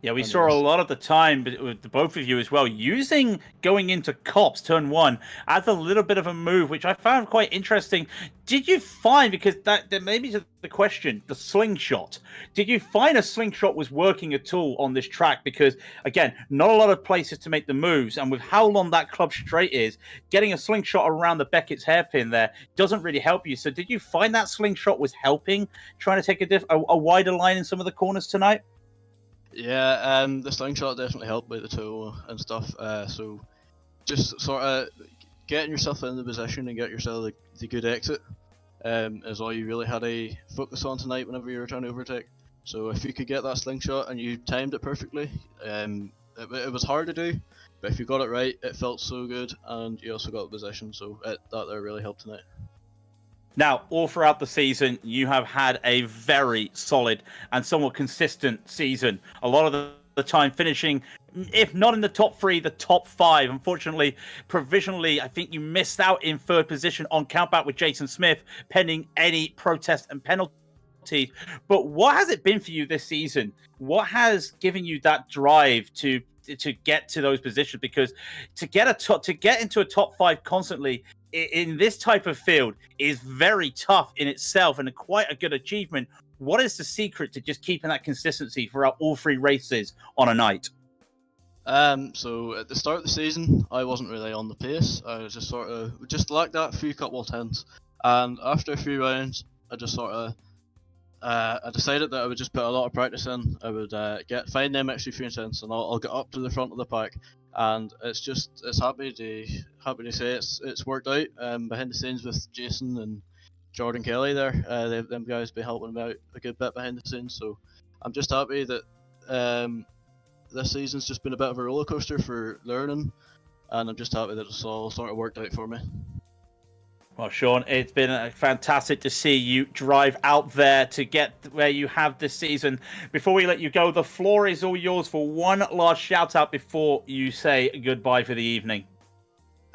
Yeah, we And saw a lot of the time with the both of you as well, using going into Cops turn 1 as a little bit of a move, which I found quite interesting. Did you find, because that maybe to the question, the slingshot, did you find a slingshot was working at all on this track? Because, again, not a lot of places to make the moves, and with how long that club straight is, getting a slingshot around the Beckett's hairpin there doesn't really help you. So did you find that slingshot was helping, trying to take a wider line in some of the corners tonight? Yeah, the slingshot definitely helped with the toe and stuff. So just sort of getting yourself in the position and get yourself the good exit is all you really had to focus on tonight whenever you were trying to overtake. So if you could get that slingshot and you timed it perfectly, it was hard to do, but if you got it right, it felt so good, and you also got the position. So that there really helped tonight. Now, all throughout the season, you have had a very solid and somewhat consistent season. A lot of the time finishing, if not in the top 3, the top 5. Unfortunately, provisionally, I think you missed out in 3rd position on countback with Jason Smith, pending any protest and penalties. But what has it been for you this season? What has given you that drive to get to those positions? Because to get into a top 5 constantly in this type of field is very tough in itself and quite a good achievement. What is the secret to just keeping that consistency throughout all 3 races on a night? So at the start of the season, I wasn't really on the pace. I was just lacked that few couple of tenths. And after a few rounds, I just I decided that I would just put a lot of practice in. I would find them extra few tenths, and I'll get up to the front of the pack. And it's happy to say it's worked out behind the scenes with Jason and Jordan Kelly there. Them guys been helping me out a good bit behind the scenes. So I'm just happy that this season's just been a bit of a roller coaster for learning, and I'm just happy that it's all sort of worked out for me. Well, Sean, it's been fantastic to see you drive out there to get where you have this season. Before we let you go, the floor is all yours for one last shout out before you say goodbye for the evening.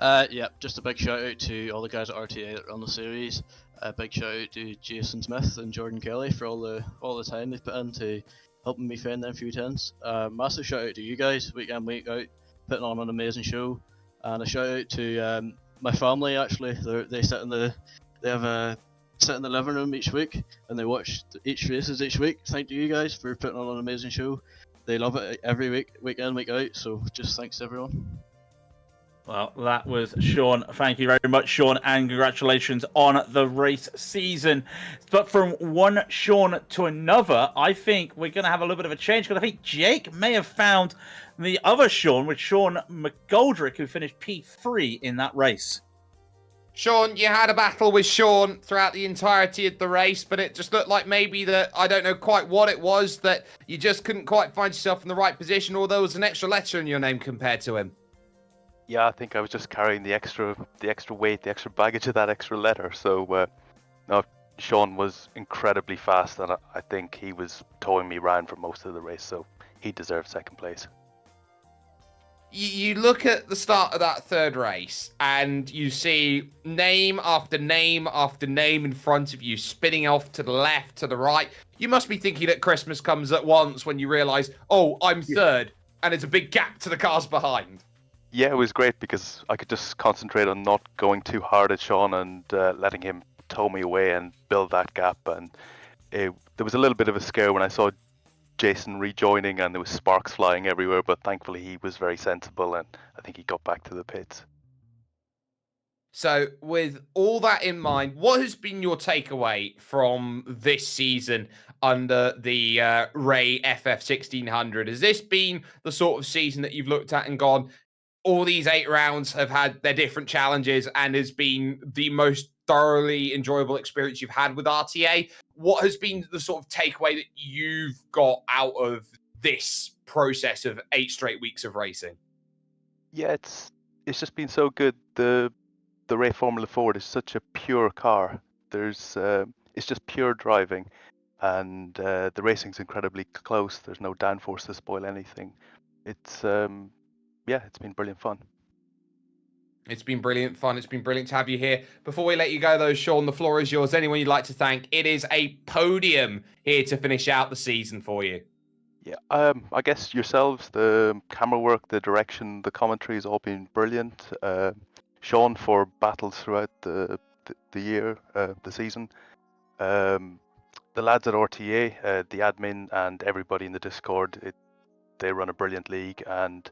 Yeah, just a big shout out to all the guys at RTA that run the series. A big shout out to Jason Smith and Jordan Kelly for all the time they've put into helping me find them few tens. Massive shout out to you guys, week in, week out, putting on an amazing show. And a shout out to my family. Actually, they sit in the living room each week and they watch each races each week. Thank you guys for putting on an amazing show. They love it every week, week in, week out. So just thanks everyone. Well, that was Sean. Thank you very much, Sean, and congratulations on the race season. But from one Sean to another, I think we're going to have a little bit of a change, because I think Jake may have found the other Sean, with Sean McGoldrick, who finished P3 in that race. Sean, you had a battle with Sean throughout the entirety of the race, but it just looked like maybe that, I don't know quite what it was, that you just couldn't quite find yourself in the right position, or there was an extra letter in your name compared to him. Yeah, I think I was just carrying the extra weight, the extra baggage of that extra letter. So, no, Sean was incredibly fast, and I think he was towing me around for most of the race, so he deserved second place. You look at the start of that 3rd race, and you see name after name after name in front of you, spinning off to the left, to the right. You must be thinking that Christmas comes at once when you realise, oh, I'm 3rd, and it's a big gap to the cars behind. Yeah, it was great because I could just concentrate on not going too hard at Sean and letting him tow me away and build that gap. And there was a little bit of a scare when I saw Jason rejoining and there was sparks flying everywhere, but thankfully he was very sensible and I think he got back to the pits. So with all that in mind, what has been your takeaway from this season under the Ray FF1600? Has this been the sort of season that you've looked at and gone, all these 8 rounds have had their different challenges and has been the most thoroughly enjoyable experience you've had with RTA? What has been the sort of takeaway that you've got out of this process of 8 straight weeks of racing? Yeah, it's just been so good. The Ray Formula Ford is such a pure car. It's just pure driving, and the racing's incredibly close. There's no downforce to spoil anything. It's been brilliant fun. It's been brilliant fun. It's been brilliant to have you here. Before we let you go, though, Sean, the floor is yours. Anyone you'd like to thank? It is a podium here to finish out the season for you. Yeah, I guess yourselves, the camera work, the direction, the commentary has all been brilliant. Sean for battles throughout the year, the season. The lads at RTA, the admin and everybody in the Discord, they run a brilliant league. And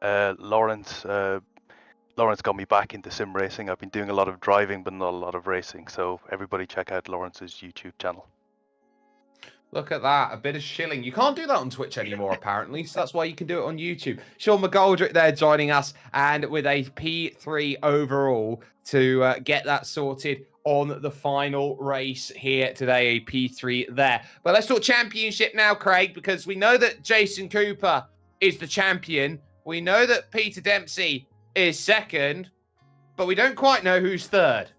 Lawrence got me back into sim racing. I've been doing a lot of driving, but not a lot of racing. So everybody check out Lawrence's YouTube channel. Look at that, a bit of shilling. You can't do that on Twitch anymore, apparently, so that's why you can do it on YouTube. Sean McGoldrick there joining us, and with a P3 overall to get that sorted on the final race here today, a P3 there. But let's talk championship now, Craig, because we know that Jason Cooper is the champion. We know that Peter Dempsey is second, but we don't quite know who's third.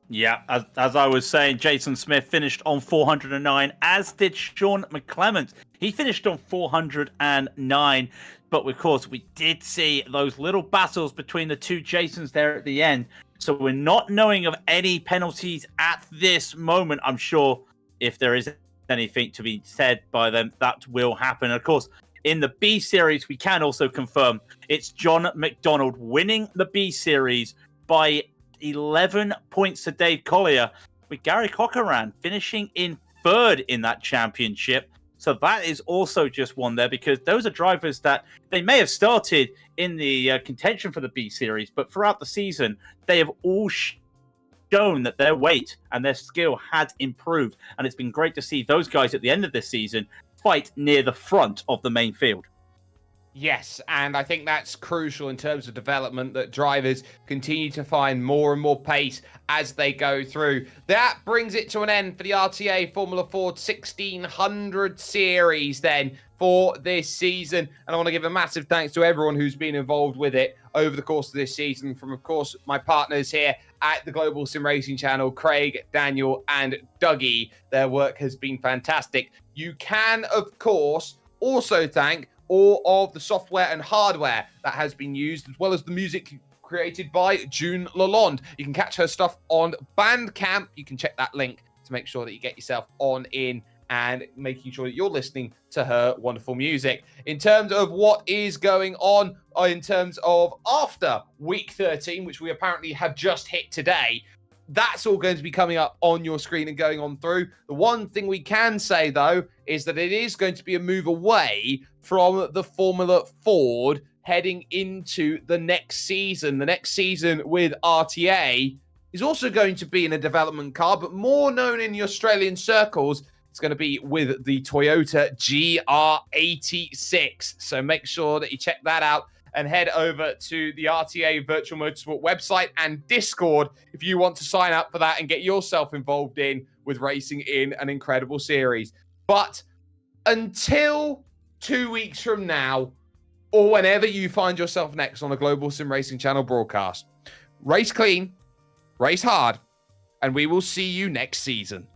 Yeah, as I was saying, Jason Smith finished on 409, as did Sean McClement. He finished on 409, but of course we did see those little battles between the two Jasons there at the end. So we're not knowing of any penalties at this moment. I'm sure if there is anything to be said by them, that will happen. Of course, in the B Series, we can also confirm it's John McDonald winning the B Series by 11 points to Dave Collier, with Gary Cochran finishing in third in that championship. So that is also just one there, because those are drivers that they may have started in the contention for the B Series, but throughout the season, they have all shown that their weight and their skill had improved. And it's been great to see those guys at the end of this season fight near the front of the main field. Yes, and I think that's crucial in terms of development, that drivers continue to find more and more pace as they go through. That brings it to an end for the RTA Formula Ford 1600 series then for this season. And I want to give a massive thanks to everyone who's been involved with it over the course of this season, from, of course, my partners here at the Global SimRacing Channel, Craig, Daniel, and Dougie. Their work has been fantastic. You can, of course, also thank all of the software and hardware that has been used, as well as the music created by June Lalonde. You can catch her stuff on Bandcamp. You can check that link to make sure that you get yourself on in and making sure that you're listening to her wonderful music. In terms of what is going on in terms of after week 13, which we apparently have just hit today, that's all going to be coming up on your screen and going on through. The one thing we can say, though, is that it is going to be a move away from the Formula Ford heading into the next season. The next season with RTA is also going to be in a development car, but more known in the Australian circles, it's going to be with the Toyota GR86. So make sure that you check that out and head over to the RTA Virtual Motorsport website and Discord if you want to sign up for that and get yourself involved with racing in an incredible series. But until 2 weeks from now, or whenever you find yourself next on a Global SimRacing Channel broadcast, race clean, race hard, and we will see you next season.